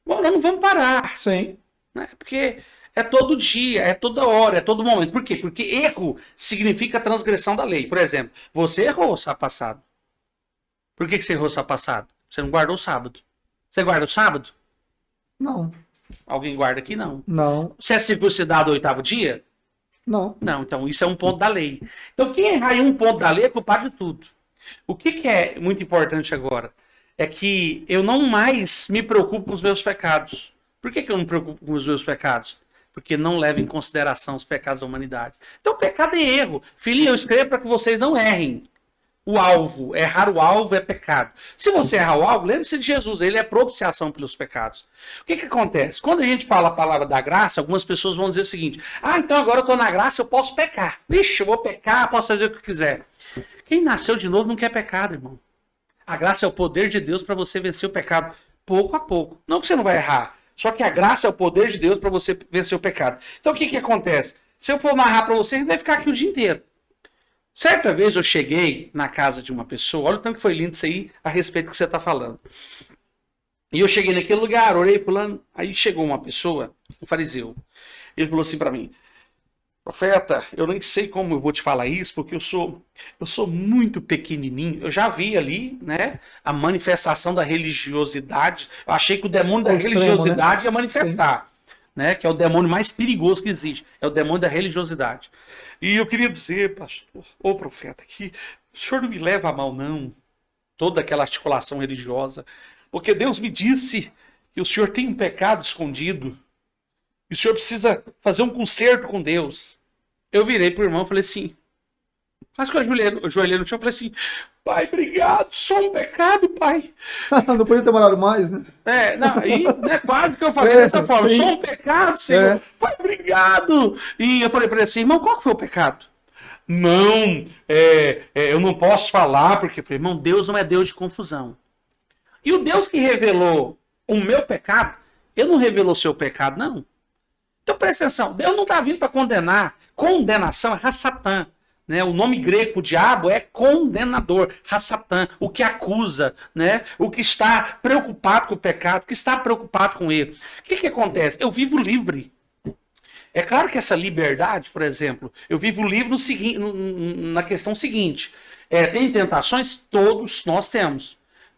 bom, nós não vamos parar. Sim. Né? Porque... é todo dia, é toda hora, é todo momento. Por quê? Porque erro significa transgressão da lei. Por exemplo, você errou o sábado passado. Por que você errou o sábado passado? Você não guardou o sábado. Você guarda o sábado? Não. Alguém guarda aqui? Não. Não. Você é circuncidado no 8º dia? Não. Não, então isso é um ponto da lei. Então quem errar em um ponto da lei é culpado de tudo. O que é muito importante agora? É que eu não mais me preocupo com os meus pecados. Por que eu não me preocupo com os meus pecados? Porque não leva em consideração os pecados da humanidade. Então, pecado é erro. Filhinho, eu escrevo para que vocês não errem. O alvo, errar o alvo é pecado. Se você errar o alvo, lembre-se de Jesus, ele é propiciação pelos pecados. O que acontece? Quando a gente fala a palavra da graça, algumas pessoas vão dizer o seguinte, então agora eu estou na graça, eu posso pecar. Vixe, eu vou pecar, posso fazer o que eu quiser. Quem nasceu de novo não quer pecado, irmão. A graça é o poder de Deus para você vencer o pecado pouco a pouco. Não que você não vai errar. Só que a graça é o poder de Deus para você vencer o pecado. Então o que acontece? Se eu for narrar para você, a gente vai ficar aqui o dia inteiro. Certa vez eu cheguei na casa de uma pessoa, olha o tanto que foi lindo isso aí a respeito do que você está falando. E eu cheguei naquele lugar, orei fulano, aí chegou uma pessoa, um fariseu. Ele falou assim para mim, profeta, eu nem sei como eu vou te falar isso, porque eu sou muito pequenininho. Eu já vi ali, né, a manifestação da religiosidade. Eu achei que o demônio da religiosidade, né, ia manifestar, né, que é o demônio mais perigoso que existe. É o demônio da religiosidade. E eu queria dizer, pastor, ou profeta, que o senhor não me leva a mal, não. Toda aquela articulação religiosa. Porque Deus me disse que o senhor tem um pecado escondido. E o senhor precisa fazer um conserto com Deus. Eu virei pro irmão e falei assim, quase que eu ajoelhei no chão e falei assim, pai, obrigado, só um pecado, pai. Não podia ter morado mais, né? Quase que eu falei dessa forma, sim. só um pecado, Senhor. Pai, obrigado. E eu falei para ele assim, irmão, qual que foi o pecado? Não, eu não posso falar, porque eu falei, irmão, Deus não é Deus de confusão. E o Deus que revelou o meu pecado, ele não revelou o seu pecado, não. Então presta atenção, Deus não está vindo para condenar. Condenação é Hassatã. Né? O nome grego, o diabo, é condenador, Hassatã, o que acusa, né? O que está preocupado com o pecado, o que está preocupado com ele. O que acontece? Eu vivo livre. É claro que essa liberdade, por exemplo, eu vivo livre na questão seguinte. Tem tentações? Todos nós temos.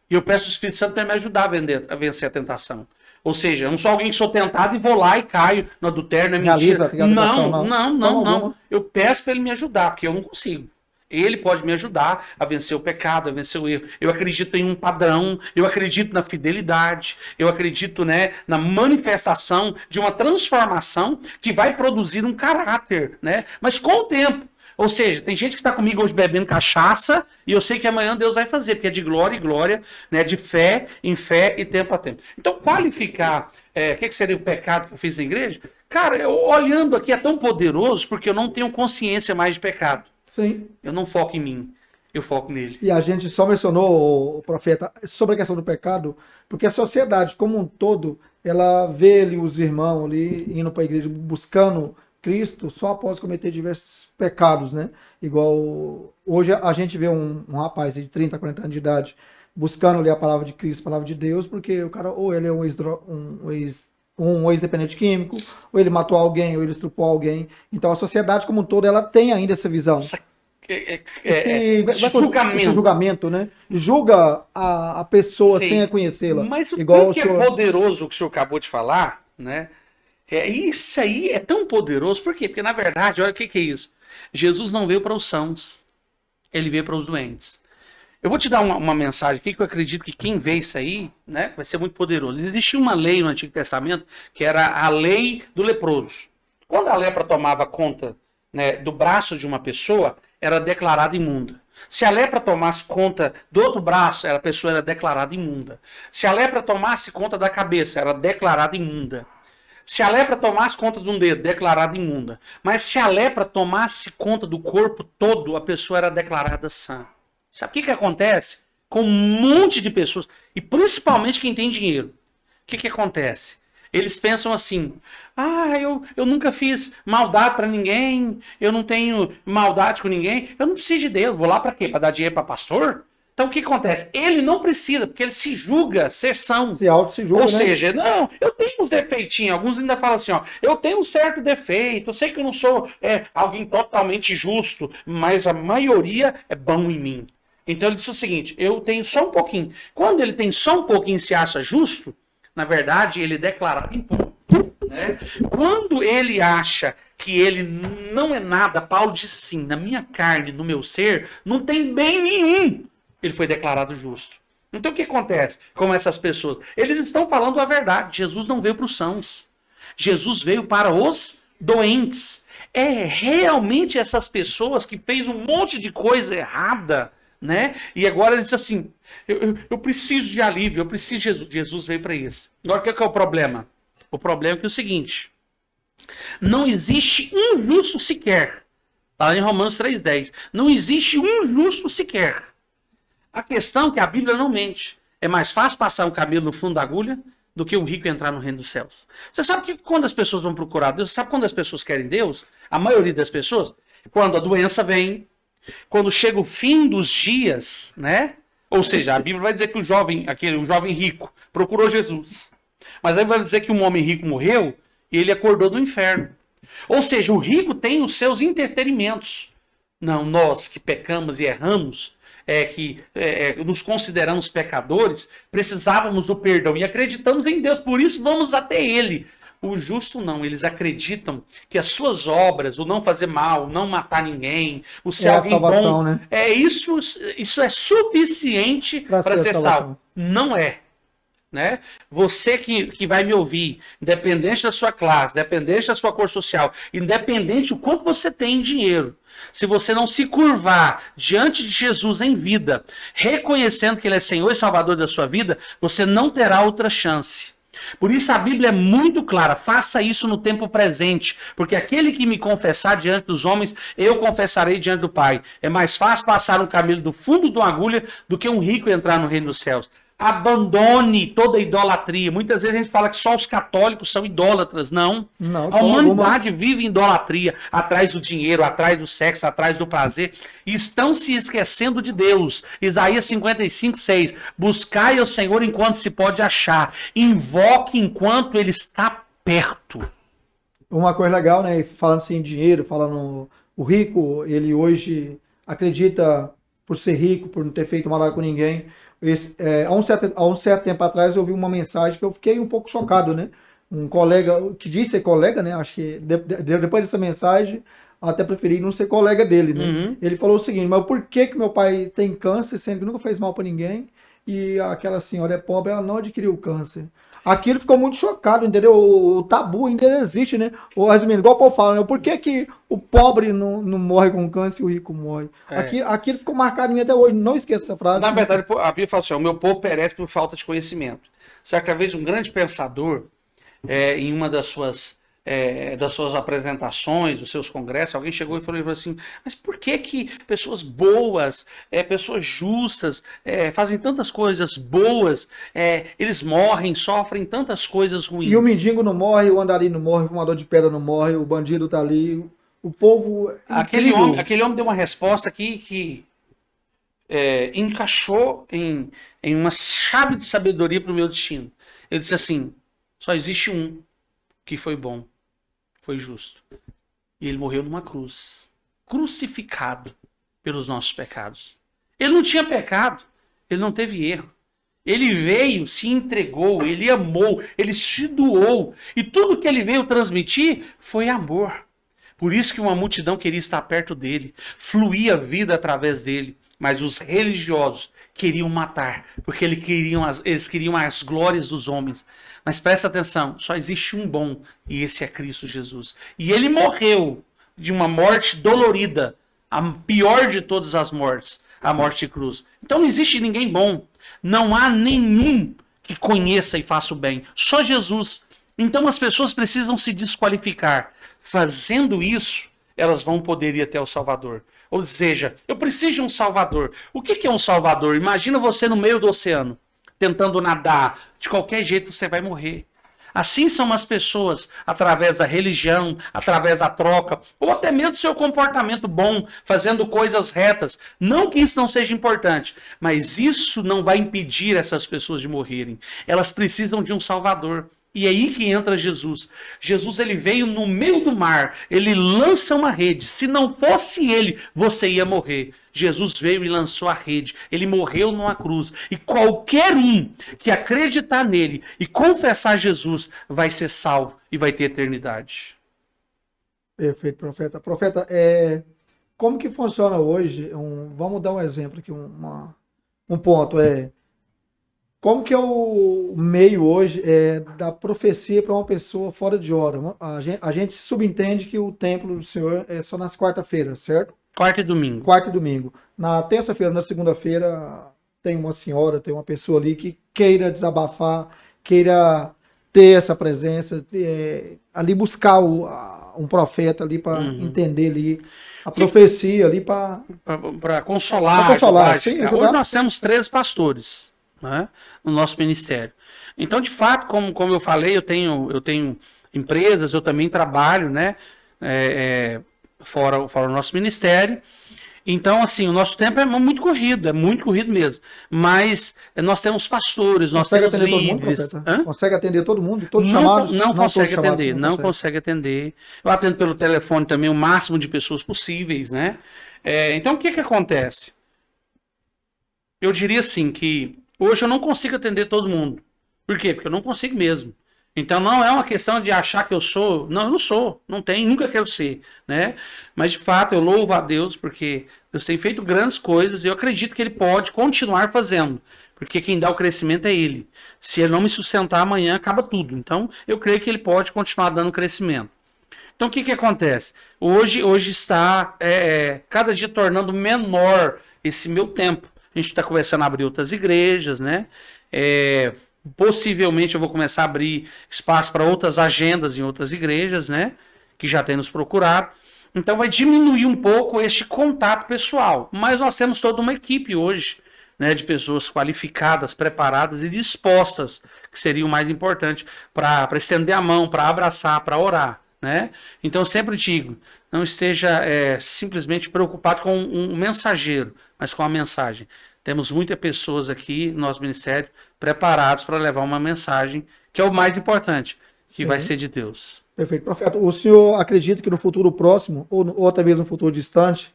E eu peço ao Espírito Santo para me ajudar a vencer a tentação. Ou seja, eu não sou alguém que sou tentado e vou lá e caio no adultério, na mentira. Não. Eu peço para ele me ajudar, porque eu não consigo. Ele pode me ajudar a vencer o pecado, a vencer o erro. Eu acredito em um padrão, eu acredito na fidelidade, eu acredito, né, na manifestação de uma transformação que vai produzir um caráter, né? Mas com o tempo. Ou seja, tem gente que está comigo hoje bebendo cachaça e eu sei que amanhã Deus vai fazer, porque é de glória em glória, né, de fé em fé e tempo a tempo. Então, qualificar o que seria o pecado que eu fiz na igreja? Cara, eu olhando aqui é tão poderoso porque eu não tenho consciência mais de pecado. Sim. Eu não foco em mim, eu foco nele. E a gente só mencionou, o profeta, sobre a questão do pecado, porque a sociedade como um todo, ela vê ali os irmãos ali indo para a igreja buscando Cristo só após cometer diversos pecados, né? Igual hoje a gente vê um rapaz de 30, 40 anos de idade buscando ali a palavra de Cristo, a palavra de Deus, porque o cara ou ele é um ex-dependente químico, ou ele matou alguém, ou ele estrupou alguém. Então a sociedade como um todo, ela tem ainda essa visão. Esse julgamento, né? Julga a pessoa sem a conhecê-la. Mas o igual que é poderoso o que o senhor acabou de falar, né? Isso aí é tão poderoso, por quê? Porque na verdade, olha o que é isso. Jesus não veio para os sãos, ele veio para os doentes. Eu vou te dar uma mensagem aqui que eu acredito que quem vê isso aí, né, vai ser muito poderoso. Existia uma lei no Antigo Testamento que era a lei do leproso. Quando a lepra tomava conta, né, do braço de uma pessoa, era declarada imunda. Se a lepra tomasse conta do outro braço, a pessoa era declarada imunda. Se a lepra tomasse conta da cabeça, era declarada imunda. Se a lepra tomasse conta de um dedo, declarada imunda. Mas se a lepra tomasse conta do corpo todo, a pessoa era declarada sã. Sabe o que acontece com um monte de pessoas, e principalmente quem tem dinheiro? O que acontece? Eles pensam assim, eu nunca fiz maldade para ninguém, eu não tenho maldade com ninguém, eu não preciso de Deus, vou lá para quê? Para dar dinheiro para pastor? Então o que acontece? Ele não precisa, porque ele se julga ser são. Se julga, ou seja, não, eu tenho uns defeitinhos, alguns ainda falam assim, eu tenho um certo defeito, eu sei que eu não sou alguém totalmente justo, mas a maioria é bom em mim. Então ele diz o seguinte, eu tenho só um pouquinho. Quando ele tem só um pouquinho e se acha justo, na verdade ele declara impuro. Né? Quando ele acha que ele não é nada, Paulo diz assim, na minha carne, no meu ser, não tem bem nenhum. Ele foi declarado justo. Então o que acontece com essas pessoas? Eles estão falando a verdade. Jesus não veio para os sãos. Jesus veio para os doentes. É realmente essas pessoas que fez um monte de coisa errada, né? E agora ele diz assim, eu preciso de alívio, eu preciso de Jesus. Jesus veio para isso. Agora o que é o problema? O problema é que é o seguinte, não existe um justo sequer. Está lá em Romanos 3,10. Não existe um justo sequer. A questão é que a Bíblia não mente. É mais fácil passar um camelo no fundo da agulha do que um rico entrar no reino dos céus. Você sabe que quando as pessoas vão procurar Deus, sabe quando as pessoas querem Deus? A maioria das pessoas, quando a doença vem, quando chega o fim dos dias, né? Ou seja, a Bíblia vai dizer que o jovem rico procurou Jesus. Mas aí vai dizer que um homem rico morreu e ele acordou do inferno. Ou seja, o rico tem os seus entretenimentos. Não, nós que pecamos e erramos, que nos consideramos pecadores, precisávamos do perdão e acreditamos em Deus, por isso vamos até Ele. O justo não, eles acreditam que as suas obras, o não fazer mal, o não matar ninguém, o ser a alguém salvação, bom, né? isso é suficiente Para para ser a ser salvo. salvação. Não é. Né? Você que vai me ouvir, independente da sua classe, independente da sua cor social, independente do quanto você tem em dinheiro, se você não se curvar diante de Jesus em vida, reconhecendo que Ele é Senhor e Salvador da sua vida, você não terá outra chance. Por isso a Bíblia é muito clara, faça isso no tempo presente, porque aquele que me confessar diante dos homens, eu confessarei diante do Pai. É mais fácil passar um camelo do fundo de uma agulha do que um rico entrar no reino dos céus. Abandone toda idolatria. Muitas vezes a gente fala que só os católicos são idólatras. Não. Não, A humanidade vive em idolatria, atrás do dinheiro, atrás do sexo, atrás do prazer. E estão se esquecendo de Deus. Isaías 55:6. Buscai ao Senhor enquanto se pode achar. Invoque enquanto Ele está perto. Uma coisa legal, né? Falando assim, dinheiro, falando o rico, ele hoje acredita por ser rico, por não ter feito mal com ninguém. Há um certo tempo atrás eu vi uma mensagem que eu fiquei um pouco chocado, né? Um colega, que disse ser colega, né? Acho que depois dessa mensagem, eu até preferi não ser colega dele, né? Uhum. Ele falou o seguinte, mas por que que meu pai tem câncer, sendo que nunca fez mal para ninguém, e aquela senhora é pobre, ela não adquiriu câncer? Aquilo ficou muito chocado, entendeu? O tabu ainda existe, né? Ou resumindo, igual o Paulo fala, né? Por que que o pobre não morre com câncer e o rico morre? Aquilo ficou marcado em mim até hoje, não esqueça essa frase. Na verdade, a Bíblia fala assim, o meu povo perece por falta de conhecimento. Certa vez um grande pensador, em uma das suas apresentações, dos seus congressos, alguém chegou e falou assim, mas por que que pessoas boas, pessoas justas, fazem tantas coisas boas, eles morrem, sofrem tantas coisas ruins? E o mendigo não morre, o andarilho não morre, o fumador de pedra não morre, o bandido tá ali, o povo... Aquele homem deu uma resposta aqui que encaixou em uma chave de sabedoria para o meu destino. Ele disse assim, só existe um que foi bom, foi justo. E ele morreu numa cruz, crucificado pelos nossos pecados. Ele não tinha pecado, ele não teve erro. Ele veio, se entregou, ele amou, ele se doou. E tudo que ele veio transmitir foi amor. Por isso que uma multidão queria estar perto dele, fluía vida através dele. Mas os religiosos queriam matar, porque eles queriam as glórias dos homens. Mas presta atenção, só existe um bom, e esse é Cristo Jesus. E ele morreu de uma morte dolorida, a pior de todas as mortes, a morte de cruz. Então não existe ninguém bom. Não há nenhum que conheça e faça o bem. Só Jesus. Então as pessoas precisam se desqualificar. Fazendo isso, elas vão poder ir até o Salvador. Ou seja, eu preciso de um Salvador. O que é um Salvador? Imagina você no meio do oceano, tentando nadar. De qualquer jeito você vai morrer. Assim são as pessoas, através da religião, através da troca, ou até mesmo do seu comportamento bom, fazendo coisas retas. Não que isso não seja importante, mas isso não vai impedir essas pessoas de morrerem. Elas precisam de um Salvador. E é aí que entra Jesus. Jesus, ele veio no meio do mar, ele lança uma rede. Se não fosse ele, você ia morrer. Jesus veio e lançou a rede. Ele morreu numa cruz. E qualquer um que acreditar nele e confessar Jesus vai ser salvo e vai ter eternidade. Perfeito, profeta. Profeta, como que funciona hoje? Vamos dar um exemplo aqui, um ponto. Como que é o meio hoje da profecia para uma pessoa fora de hora? A gente subentende que o templo do Senhor é só nas quarta-feiras, certo? Quarta e domingo. Quarta e domingo. Na terça-feira, na segunda-feira, tem uma senhora, tem uma pessoa ali que queira desabafar, queira ter essa presença, ali buscar um profeta ali para entender ali a profecia ali para consolar. Pra consolar, sim, Hoje nós temos 13 pastores, né, no nosso ministério. Então, de fato, como eu falei, eu tenho empresas, eu também trabalho, né, fora o nosso ministério. Então, assim, o nosso tempo é muito corrido mesmo. Mas nós temos pastores, nós temos líderes. Consegue atender todo mundo? Todos chamados? Não consegue atender, não consegue atender. Eu atendo pelo telefone também o máximo de pessoas possíveis, né? Então, o que acontece? Eu diria assim que hoje eu não consigo atender todo mundo. Por quê? Porque eu não consigo mesmo. Então não é uma questão de achar que eu sou. Não, eu não sou. Não tenho, nunca quero ser, né? Mas de fato eu louvo a Deus porque Deus tem feito grandes coisas e eu acredito que Ele pode continuar fazendo. Porque quem dá o crescimento é Ele. Se Ele não me sustentar amanhã, acaba tudo. Então eu creio que Ele pode continuar dando crescimento. Então o que acontece? Hoje está cada dia tornando menor esse meu tempo. A gente está começando a abrir outras igrejas, né? Possivelmente eu vou começar a abrir espaço para outras agendas em outras igrejas, né? Que já tem nos procurado. Então vai diminuir um pouco este contato pessoal. Mas nós temos toda uma equipe hoje, né? De pessoas qualificadas, preparadas e dispostas, que seria o mais importante, para estender a mão, para abraçar, para orar, né? Então eu sempre digo, não esteja simplesmente preocupado com um mensageiro, mas com a mensagem. Temos muitas pessoas aqui no nosso ministério preparados para levar uma mensagem que é o mais importante, que Sim. vai ser de Deus. Perfeito, profeta. O senhor acredita que no futuro próximo, ou até mesmo no futuro distante,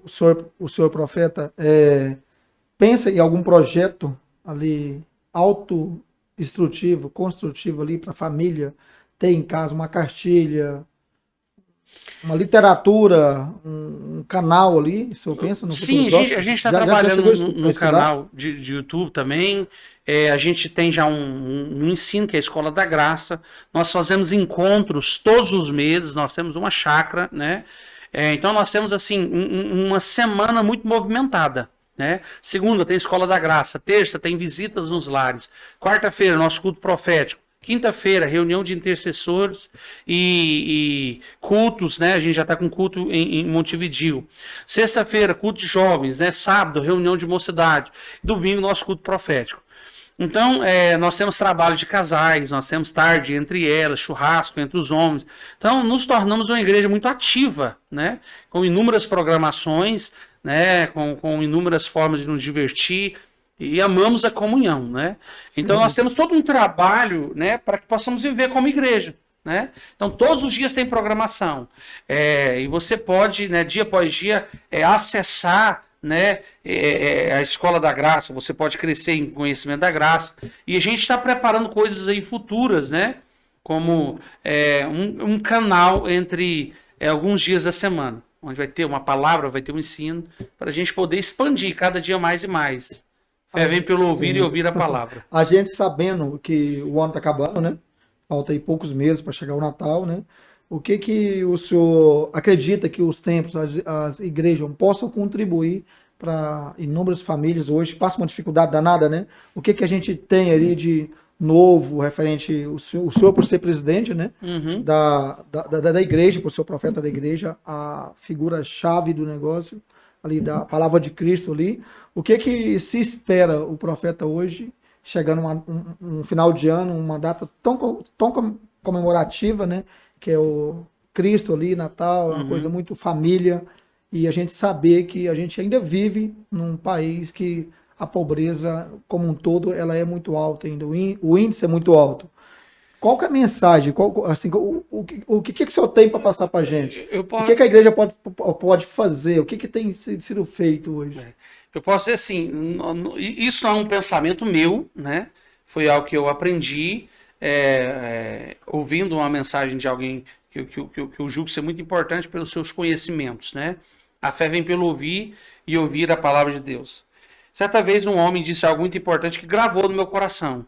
o senhor profeta, pensa em algum projeto ali autoinstrutivo, construtivo ali para a família ter em casa uma cartilha, uma literatura, um canal ali, se eu penso no futuro Sim, próximo? a gente está Já trabalhando chegou a no estudar? canal de YouTube também. A gente tem já um ensino, que é a Escola da Graça. Nós fazemos encontros todos os meses, nós temos uma chácara, né? Então nós temos assim uma semana muito movimentada, né? Segunda tem Escola da Graça, terça tem visitas nos lares, quarta-feira nosso culto profético, quinta-feira reunião de intercessores e cultos, né? A gente já está com culto em Montevidéu. Sexta-feira culto de jovens, né? Sábado reunião de mocidade, domingo nosso culto profético. Então, nós temos trabalho de casais, nós temos tarde entre elas, churrasco entre os homens. Então, nos tornamos uma igreja muito ativa, né? Com inúmeras programações, né? Com inúmeras formas de nos divertir e amamos a comunhão, né? Então, Sim. nós temos todo um trabalho, né? Para que possamos viver como igreja, né? Então, todos os dias tem programação. E você pode, né, dia após dia, acessar, né, a Escola da Graça, você pode crescer em conhecimento da graça, e a gente está preparando coisas aí futuras, né, como um canal entre alguns dias da semana, onde vai ter uma palavra, vai ter um ensino, para a gente poder expandir cada dia mais e mais. Fé vem pelo ouvir e ouvir a palavra. A gente sabendo que o ano está acabando, né? Falta aí poucos meses para chegar o Natal, né? O que o senhor acredita que os templos, as igrejas possam contribuir para inúmeras famílias hoje que passam uma dificuldade danada, né? O que a gente tem ali de novo referente o senhor por ser presidente, né? Uhum. Da igreja, por ser o profeta da igreja, a figura-chave do negócio ali da palavra de Cristo ali. O que se espera o profeta hoje, chegando um final de ano, uma data tão comemorativa, né? Que é o Cristo ali, Natal, é uma coisa muito família, e a gente saber que a gente ainda vive num país que a pobreza como um todo ela é muito alta ainda, o índice é muito alto. Qual que é a mensagem? O que o senhor tem para passar para a gente? O que a igreja pode fazer? O que tem sido feito hoje? Eu posso dizer assim, isso não é um pensamento meu, né? Foi algo que eu aprendi ouvindo uma mensagem de alguém que eu julgo ser muito importante pelos seus conhecimentos, né? A fé vem pelo ouvir e ouvir a palavra de Deus. Certa vez um homem disse algo muito importante que gravou no meu coração.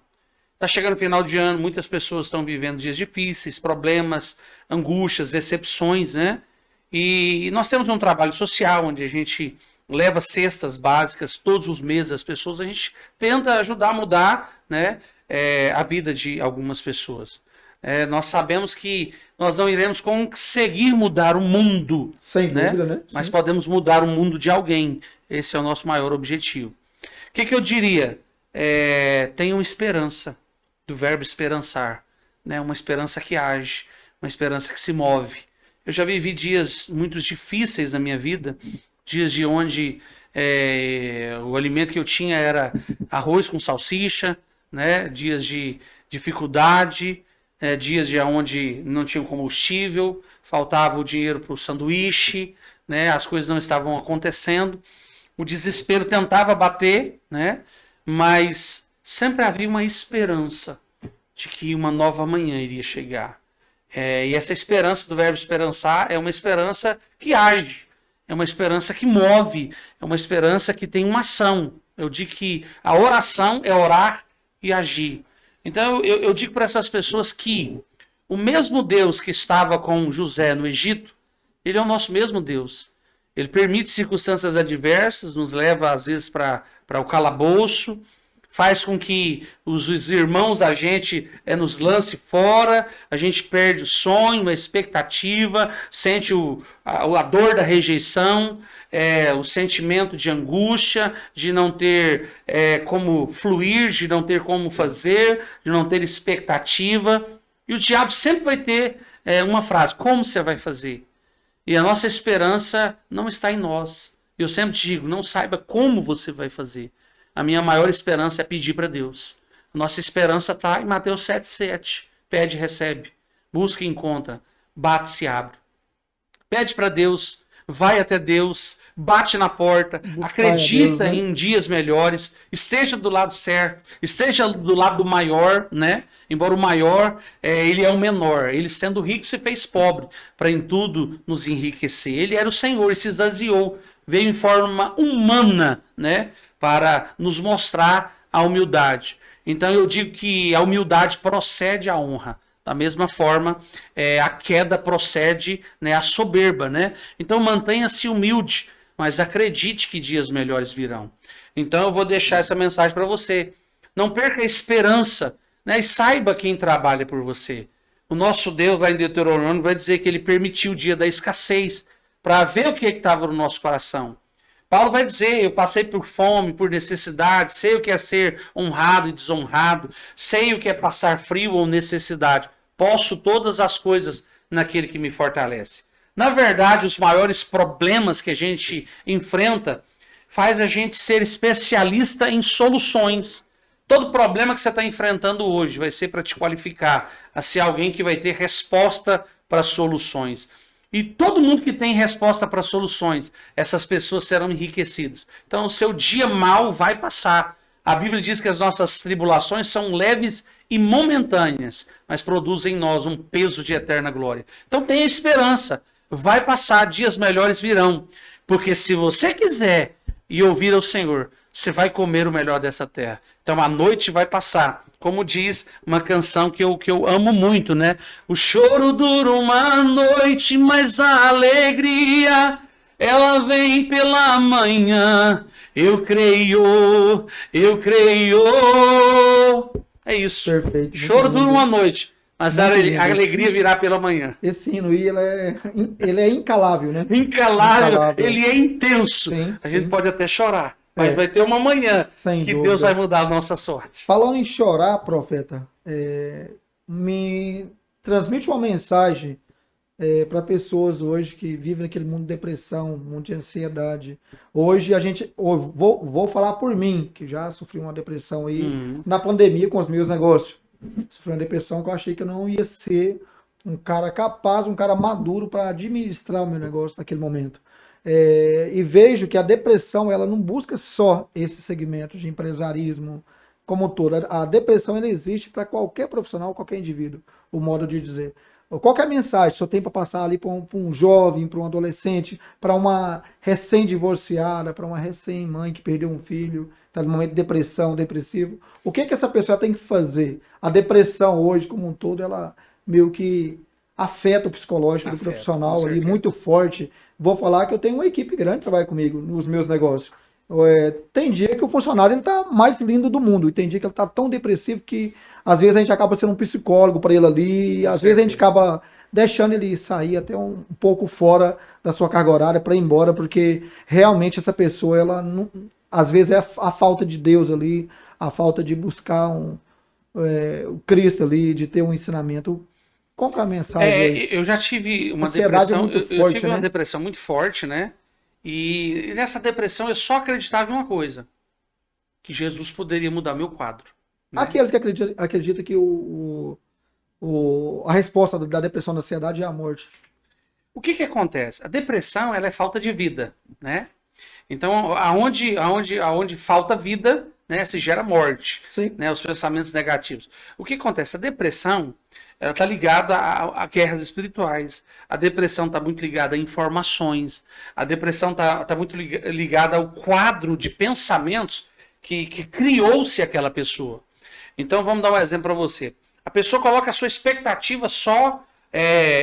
Está chegando o final de ano, muitas pessoas estão vivendo dias difíceis, problemas, angústias, decepções, né? E nós temos um trabalho social onde a gente leva cestas básicas todos os meses às pessoas, a gente tenta ajudar a mudar, né, a vida de algumas pessoas. Nós sabemos que nós não iremos conseguir mudar o mundo, sem dúvida, né? Mas podemos mudar o mundo de alguém. Esse é o nosso maior objetivo. O que eu diria? Tenham esperança, do verbo esperançar, né? Uma esperança que age, uma esperança que se move. Eu já vivi dias muito difíceis na minha vida, dias de onde o alimento que eu tinha era arroz com salsicha, né? Dias de dificuldade, dias de onde não tinha combustível, faltava o dinheiro para o sanduíche, né? As coisas não estavam acontecendo, o desespero tentava bater, né? Mas sempre havia uma esperança de que uma nova manhã iria chegar. E essa esperança do verbo esperançar é uma esperança que age, é uma esperança que move, é uma esperança que tem uma ação. Eu digo que a oração é orar e agir. Então eu digo para essas pessoas que o mesmo Deus que estava com José no Egito, ele é o nosso mesmo Deus. Ele permite circunstâncias adversas, nos leva às vezes para o calabouço, faz com que os irmãos a gente nos lance fora, a gente perde o sonho, a expectativa, sente a dor da rejeição, o sentimento de angústia, de não ter como fluir, de não ter como fazer, de não ter expectativa. E o diabo sempre vai ter uma frase: como você vai fazer? E a nossa esperança não está em nós. Eu sempre digo: não saiba como você vai fazer. A minha maior esperança é pedir para Deus. A nossa esperança está em Mateus 7,7. Pede e recebe. Busca e encontra. Bate e se abre. Pede para Deus. Vai até Deus. Bate na porta. Acredita Deus, né? Em dias melhores. Esteja do lado certo. Esteja do lado do maior, né? Embora o maior, ele é o menor. Ele, sendo rico, se fez pobre para em tudo nos enriquecer. Ele era o Senhor e se esvaziou. Veio em forma humana, né? Para nos mostrar a humildade. Então eu digo que a humildade procede à honra. Da mesma forma, a queda procede, né, à soberba, né? Então mantenha-se humilde, mas acredite que dias melhores virão. Então eu vou deixar essa mensagem para você. Não perca a esperança, né? E saiba quem trabalha por você. O nosso Deus, lá em Deuteronômio, vai dizer que ele permitiu o dia da escassez para ver o que estava no nosso coração. Paulo vai dizer: eu passei por fome, por necessidade, sei o que é ser honrado e desonrado, sei o que é passar frio ou necessidade. Posso todas as coisas naquele que me fortalece. Na verdade, os maiores problemas que a gente enfrenta faz a gente ser especialista em soluções. Todo problema que você está enfrentando hoje vai ser para te qualificar a ser alguém que vai ter resposta para soluções. E todo mundo que tem resposta para soluções, essas pessoas serão enriquecidas. Então o seu dia mal vai passar. A Bíblia diz que as nossas tribulações são leves e momentâneas, mas produzem em nós um peso de eterna glória. Então tenha esperança. Vai passar, dias melhores virão. Porque se você quiser e ouvir ao Senhor, você vai comer o melhor dessa terra. Então a noite vai passar. Como diz uma canção que eu amo muito, né? O choro dura uma noite, mas a alegria, ela vem pela manhã. Eu creio, eu creio. É isso. Perfeito. Choro dura uma noite, mas a alegria virá pela manhã. Esse hino aí, ele é incalável, né? Incalável. Ele é intenso. Sim, a gente pode até chorar. Mas vai ter uma manhã sem que dúvida. Deus vai mudar a nossa sorte. Falando em chorar, profeta, me transmite uma mensagem para pessoas hoje que vivem naquele mundo de depressão, mundo de ansiedade. Hoje vou falar por mim, que já sofri uma depressão aí na pandemia com os meus negócios. Sofri uma depressão que eu achei que eu não ia ser um cara capaz, um cara maduro para administrar o meu negócio naquele momento. E vejo que a depressão, ela não busca só esse segmento de empresarismo como todo. A depressão, ela existe para qualquer profissional, qualquer indivíduo, o modo de dizer. Qual que é a mensagem que eu tenho para passar ali para um jovem, para um adolescente, para uma recém-divorciada, para uma recém-mãe que perdeu um filho, está no momento de depressão, depressivo? O que essa pessoa tem que fazer? A depressão hoje, como um todo, ela meio que afeta o psicológico do profissional ali, muito forte. Vou falar que eu tenho uma equipe grande que trabalha comigo nos meus negócios. Tem dia que o funcionário está mais lindo do mundo, e tem dia que ele está tão depressivo que às vezes a gente acaba sendo um psicólogo para ele ali, às vezes a gente acaba deixando ele sair até um pouco fora da sua carga horária para ir embora, porque realmente essa pessoa, ela não, às vezes é a falta de Deus ali, a falta de buscar o Cristo ali, de ter um ensinamento. Qual que é a mensagem? Eu já tive uma depressão muito forte, eu tive uma depressão muito forte, né? E nessa depressão eu só acreditava em uma coisa: que Jesus poderia mudar meu quadro. Né? Aqueles que acreditam que a resposta da depressão, da ansiedade é a morte. O que acontece? A depressão, ela é falta de vida, né? Então, aonde falta vida, né, se gera morte, Sim. né, os pensamentos negativos. O que acontece? A depressão, ela está ligada a guerras espirituais. A depressão está muito ligada a informações. A depressão está muito ligada ao quadro de pensamentos que criou-se aquela pessoa. Então, vamos dar um exemplo para você. A pessoa coloca a sua expectativa só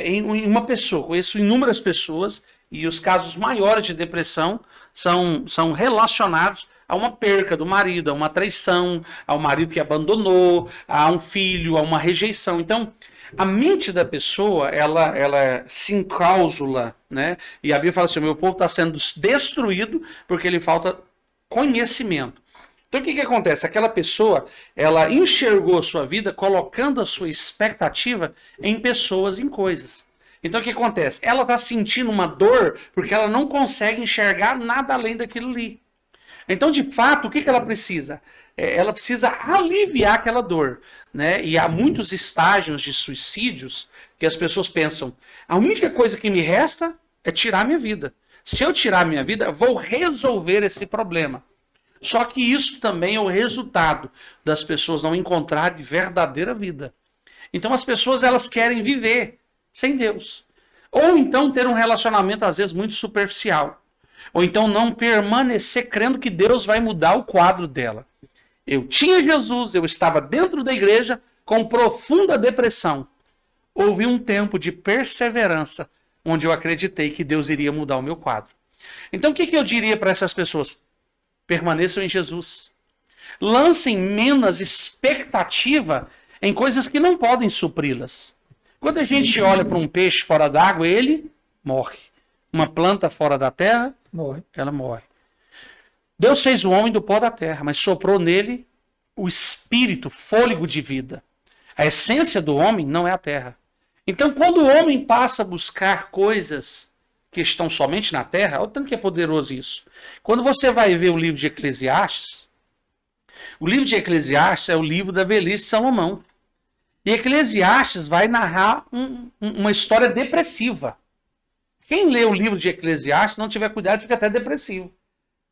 em uma pessoa. Conheço inúmeras pessoas e os casos maiores de depressão são relacionados a uma perca do marido, a uma traição, ao marido que abandonou, a um filho, a uma rejeição. Então, a mente da pessoa, ela se enclausula, né? E a Bíblia fala assim, o meu povo está sendo destruído porque lhe falta conhecimento. Então, o que acontece? Aquela pessoa, ela enxergou a sua vida colocando a sua expectativa em pessoas, em coisas. Então, o que acontece? Ela está sentindo uma dor porque ela não consegue enxergar nada além daquilo ali. Então, de fato, o que ela precisa? Ela precisa aliviar aquela dor, né? E há muitos estágios de suicídios que as pessoas pensam, a única coisa que me resta é tirar minha vida. Se eu tirar minha vida, vou resolver esse problema. Só que isso também é o resultado das pessoas não encontrarem verdadeira vida. Então, as pessoas elas querem viver sem Deus. Ou então ter um relacionamento, às vezes, muito superficial. Ou então não permanecer crendo que Deus vai mudar o quadro dela. Eu tinha Jesus, eu estava dentro da igreja com profunda depressão. Houve um tempo de perseverança onde eu acreditei que Deus iria mudar o meu quadro. Então o que eu diria para essas pessoas? Permaneçam em Jesus. Lancem menos expectativa em coisas que não podem supri-las. Quando a gente olha para um peixe fora d'água, ele morre. Uma planta fora da terra, ela morre. Deus fez o homem do pó da terra, mas soprou nele o espírito, fôlego de vida. A essência do homem não é a terra. Então, quando o homem passa a buscar coisas que estão somente na terra, olha o tanto que é poderoso isso. Quando você vai ver o livro de Eclesiastes, o livro de Eclesiastes é o livro da velhice de Salomão. E Eclesiastes vai narrar uma história depressiva. Quem lê o livro de Eclesiastes, não tiver cuidado, fica até depressivo.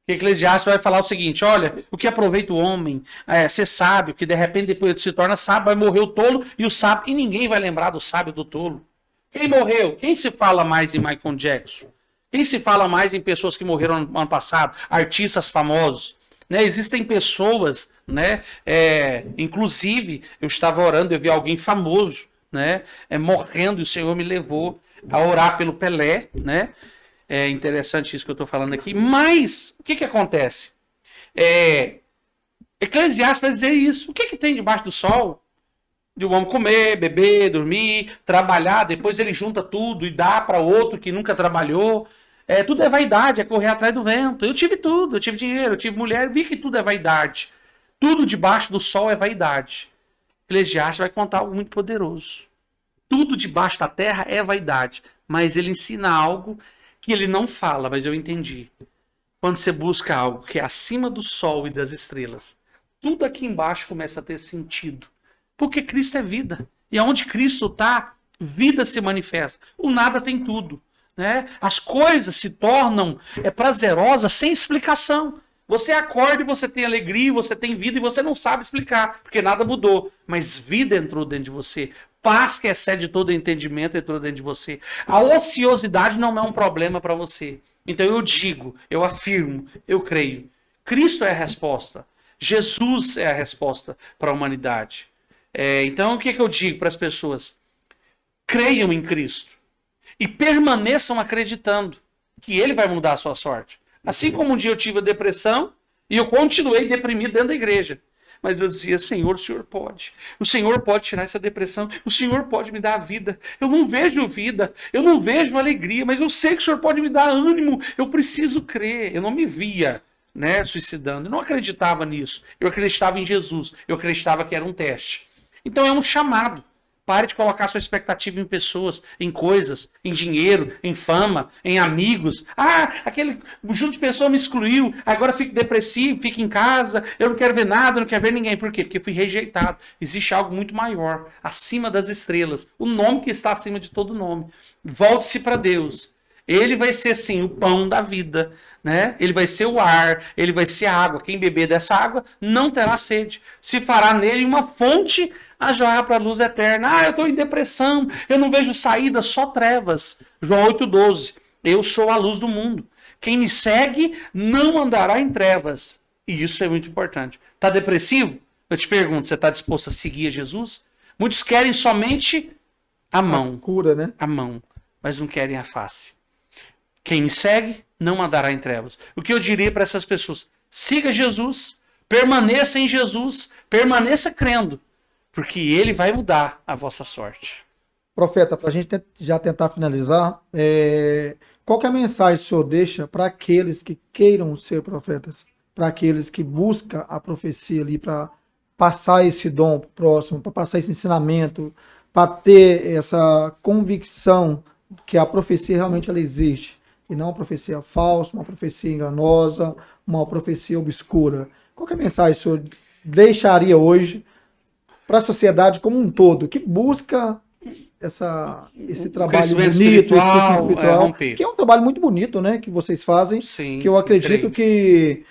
Eclesiastes vai falar o seguinte, olha, o que aproveita o homem é ser sábio, que de repente depois se torna sábio, vai morrer o tolo e o sábio, e ninguém vai lembrar do sábio do tolo. Quem morreu? Quem se fala mais em Michael Jackson? Quem se fala mais em pessoas que morreram no ano passado? Artistas famosos. Né? Existem pessoas, né? Inclusive, eu estava orando, eu vi alguém famoso, né? Morrendo, e o Senhor me levou a orar pelo Pelé, né? É interessante isso que eu estou falando aqui. Mas, o que acontece? Eclesiastes vai dizer isso. O que tem debaixo do sol? De um homem comer, beber, dormir, trabalhar. Depois ele junta tudo e dá para outro que nunca trabalhou. Tudo é vaidade, é correr atrás do vento. Eu tive tudo, eu tive dinheiro, eu tive mulher. Vi que tudo é vaidade. Tudo debaixo do sol é vaidade. Eclesiastes vai contar algo muito poderoso. Tudo debaixo da terra é vaidade. Mas ele ensina algo que ele não fala, mas eu entendi. Quando você busca algo que é acima do sol e das estrelas, tudo aqui embaixo começa a ter sentido. Porque Cristo é vida. E aonde Cristo está, vida se manifesta. O nada tem tudo. Né? As coisas se tornam prazerosas sem explicação. Você acorda e você tem alegria, você tem vida e você não sabe explicar, porque nada mudou. Mas vida entrou dentro de você. Paz que excede todo entendimento entrou dentro de você. A ociosidade não é um problema para você. Então eu digo, eu afirmo, eu creio. Cristo é a resposta. Jesus é a resposta para a humanidade. Então o que eu digo para as pessoas? Creiam em Cristo. E permaneçam acreditando que Ele vai mudar a sua sorte. Assim como um dia eu tive a depressão e eu continuei deprimido dentro da igreja. Mas eu dizia, Senhor, o Senhor pode. O Senhor pode tirar essa depressão. O Senhor pode me dar a vida. Eu não vejo vida. Eu não vejo alegria. Mas eu sei que o Senhor pode me dar ânimo. Eu preciso crer. Eu não me via, né, suicidando. Eu não acreditava nisso. Eu acreditava em Jesus. Eu acreditava que era um teste. Então é um chamado. Pare de colocar sua expectativa em pessoas, em coisas, em dinheiro, em fama, em amigos. Aquele junto de pessoas me excluiu, agora fico depressivo, fico em casa, eu não quero ver nada, não quero ver ninguém. Por quê? Porque fui rejeitado. Existe algo muito maior, acima das estrelas. O nome que está acima de todo nome. Volte-se para Deus. Ele vai ser, sim, o pão da vida, né? Ele vai ser o ar, ele vai ser a água. Quem beber dessa água não terá sede. Se fará nele uma fonte a jorrar para a luz eterna. Eu estou em depressão, eu não vejo saída, só trevas. João 8,12. Eu sou a luz do mundo. Quem me segue não andará em trevas. E isso é muito importante. Está depressivo? Eu te pergunto, você está disposto a seguir a Jesus? Muitos querem somente a mão. A cura, né? A mão, mas não querem a face. Quem me segue não andará em trevas. O que eu diria para essas pessoas? Siga Jesus, permaneça em Jesus, permaneça crendo, porque Ele vai mudar a vossa sorte. Profeta, para a gente já tentar finalizar, qual que é a mensagem que o senhor deixa para aqueles que queiram ser profetas? Para aqueles que buscam a profecia ali, para passar esse dom para o próximo, para passar esse ensinamento, para ter essa convicção que a profecia realmente ela existe, e não uma profecia falsa, uma profecia enganosa, uma profecia obscura. Qual que é a mensagem que o senhor deixaria hoje para a sociedade como um todo, que busca esse trabalho bonito, espiritual, que é um trabalho muito bonito, né, que vocês fazem, sim, que eu acredito que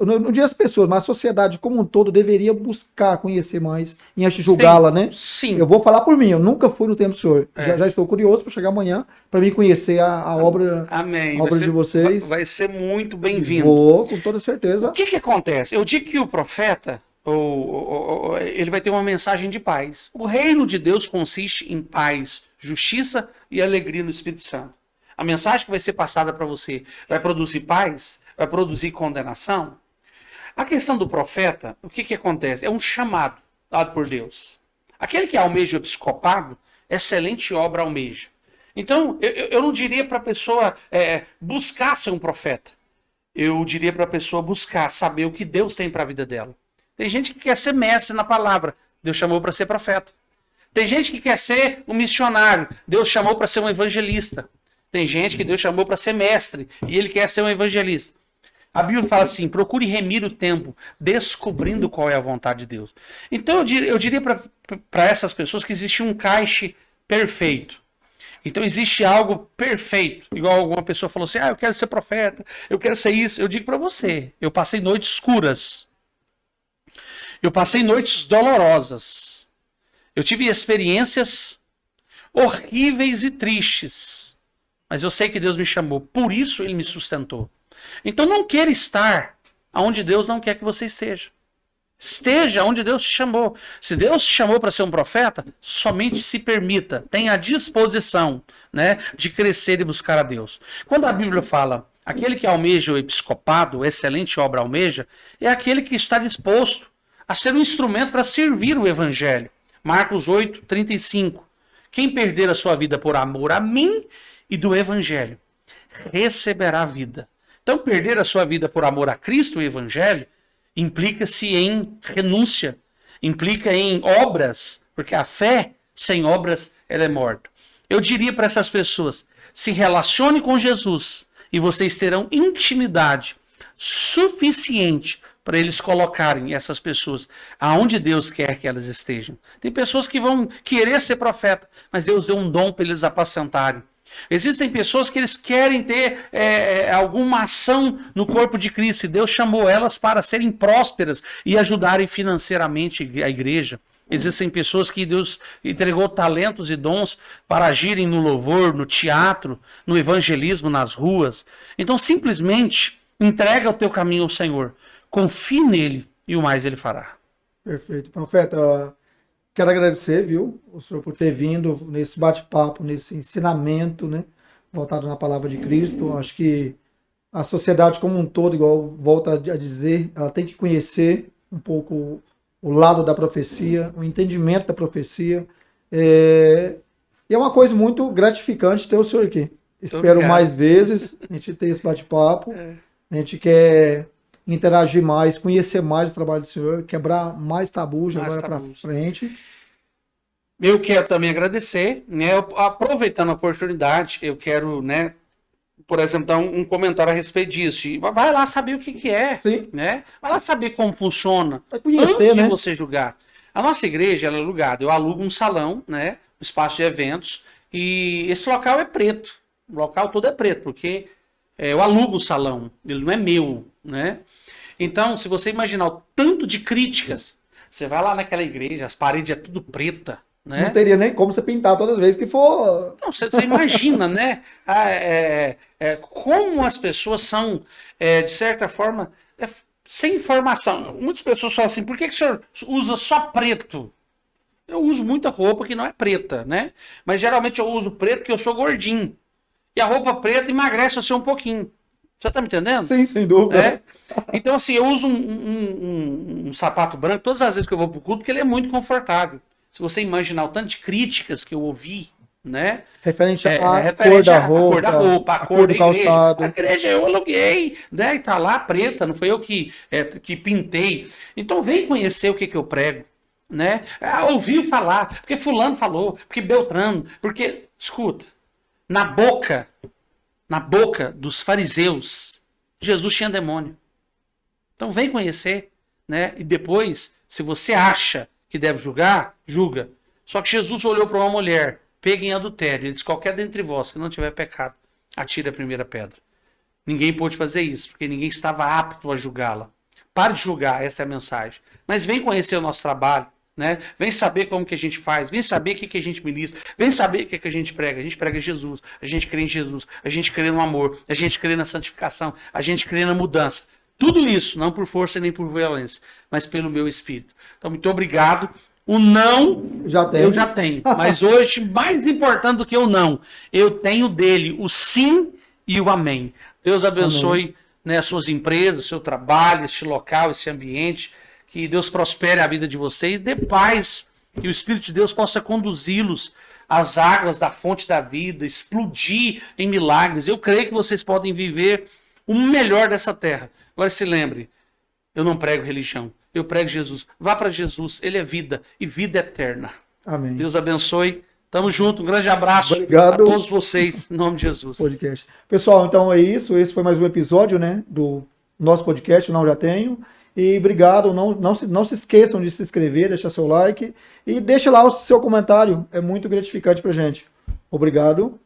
não diria as pessoas, mas a sociedade como um todo deveria buscar conhecer mais e antes de julgá-la, né? Sim. Eu vou falar por mim, eu nunca fui no templo do senhor. Já estou curioso para chegar amanhã para mim conhecer a obra, Amém. A obra de vocês. Vai ser muito bem-vindo. Vou, com toda certeza. O que acontece? Eu digo que o profeta, ele vai ter uma mensagem de paz. O reino de Deus consiste em paz, justiça e alegria no Espírito Santo. A mensagem que vai ser passada para você vai produzir paz? Vai produzir condenação? A questão do profeta, o que acontece? É um chamado dado por Deus. Aquele que almeja o episcopado, excelente obra almeja. Então, eu não diria para a pessoa buscar ser um profeta. Eu diria para a pessoa buscar saber o que Deus tem para a vida dela. Tem gente que quer ser mestre na palavra. Deus chamou para ser profeta. Tem gente que quer ser um missionário. Deus chamou para ser um evangelista. Tem gente que Deus chamou para ser mestre e ele quer ser um evangelista. A Bíblia fala assim, procure remir o tempo, descobrindo qual é a vontade de Deus. Então eu diria para essas pessoas que existe um caixe perfeito. Então existe algo perfeito. Igual alguma pessoa falou assim, eu quero ser profeta, eu quero ser isso. Eu digo para você, eu passei noites escuras. Eu passei noites dolorosas. Eu tive experiências horríveis e tristes. Mas eu sei que Deus me chamou, por isso Ele me sustentou. Então não queira estar onde Deus não quer que você esteja. Esteja onde Deus te chamou. Se Deus te chamou para ser um profeta, somente se permita, tenha a disposição, né, de crescer e buscar a Deus. Quando a Bíblia fala, aquele que almeja o episcopado, excelente obra almeja, é aquele que está disposto a ser um instrumento para servir o evangelho. Marcos 8:35. Quem perder a sua vida por amor a mim e do evangelho, receberá a vida. Então, perder a sua vida por amor a Cristo e o evangelho implica-se em renúncia, implica em obras, porque a fé sem obras ela é morta. Eu diria para essas pessoas, se relacione com Jesus e vocês terão intimidade suficiente para eles colocarem essas pessoas aonde Deus quer que elas estejam. Tem pessoas que vão querer ser profeta, mas Deus deu um dom para eles apacentarem. Existem pessoas que eles querem ter alguma ação no corpo de Cristo e Deus chamou elas para serem prósperas e ajudarem financeiramente a igreja. Existem pessoas que Deus entregou talentos e dons para agirem no louvor, no teatro, no evangelismo, nas ruas. Então simplesmente entrega o teu caminho ao Senhor, confie nele e o mais ele fará. Perfeito. Profeta, quero agradecer, viu, o senhor por ter vindo nesse bate-papo, nesse ensinamento, né, voltado na palavra de Cristo. Acho que a sociedade como um todo, igual volta a dizer, ela tem que conhecer um pouco o lado da profecia, o entendimento da profecia. E é uma coisa muito gratificante ter o senhor aqui. Espero mais vezes a gente ter esse bate-papo. A gente quer interagir mais, conhecer mais o trabalho do senhor, quebrar mais tabus de agora para frente. Eu quero também agradecer, né? Aproveitando a oportunidade, eu quero, né, por exemplo, dar um comentário a respeito disso. Vai lá saber o que é, sim, né? Vai lá saber como funciona, vai conhecer, antes né, de você julgar. A nossa igreja ela é alugada, eu alugo um salão, né, um espaço de eventos, e esse local é preto. O local todo é preto, porque eu alugo o salão, ele não é meu, né? Então, se você imaginar o tanto de críticas, você vai lá naquela igreja, as paredes é tudo preta, né? Não teria nem como você pintar todas as vezes que for. Não, você imagina, né? Como as pessoas são, de certa forma, sem informação. Muitas pessoas falam assim, por que o senhor usa só preto? Eu uso muita roupa que não é preta, né? Mas geralmente eu uso preto porque eu sou gordinho. E a roupa preta emagrece você um pouquinho. Você tá me entendendo? Sim, sem dúvida. É? Então, assim, eu uso um sapato branco todas as vezes que eu vou pro culto, porque ele é muito confortável. Se você imaginar o tanto de críticas que eu ouvi, né? Referente à Referente cor da roupa, a cor do da igreja. calçado. A igreja eu aluguei, né? E tá lá preta, não foi eu que pintei. Então, vem conhecer o que eu prego, né? Ouviu falar, porque fulano falou, porque Beltrano, porque, escuta, na boca dos fariseus, Jesus tinha demônio. Então vem conhecer, né? E depois, se você acha que deve julgar, julga. Só que Jesus olhou para uma mulher pega em adultério. Ele diz, qualquer dentre vós que não tiver pecado, atire a primeira pedra. Ninguém pôde fazer isso, porque ninguém estava apto a julgá-la. Pare de julgar, essa é a mensagem. Mas vem conhecer o nosso trabalho, né? Vem saber como que a gente faz, vem saber o que a gente ministra, vem saber o que a gente prega. A gente prega Jesus, a gente crê em Jesus, a gente crê no amor, a gente crê na santificação, a gente crê na mudança. Tudo isso, não por força nem por violência, mas pelo meu espírito. Então, muito obrigado. O não, eu já tenho. Mas hoje, mais importante do que o não, eu tenho dele o sim e o amém. Deus abençoe, né, as suas empresas, seu trabalho, este local, esse ambiente. Que Deus prospere a vida de vocês, dê paz, que o Espírito de Deus possa conduzi-los às águas da fonte da vida, explodir em milagres. Eu creio que vocês podem viver o melhor dessa terra. Agora se lembre, eu não prego religião, eu prego Jesus. Vá para Jesus, Ele é vida e vida eterna. Amém. Deus abençoe. Tamo junto, um grande abraço. Obrigado. A todos vocês, em nome de Jesus. Podcast. Pessoal, então é isso. Esse foi mais um episódio, né, do nosso podcast, Não Já Tenho. E obrigado, não se esqueçam de se inscrever, deixar seu like e deixe lá o seu comentário, é muito gratificante pra gente. Obrigado.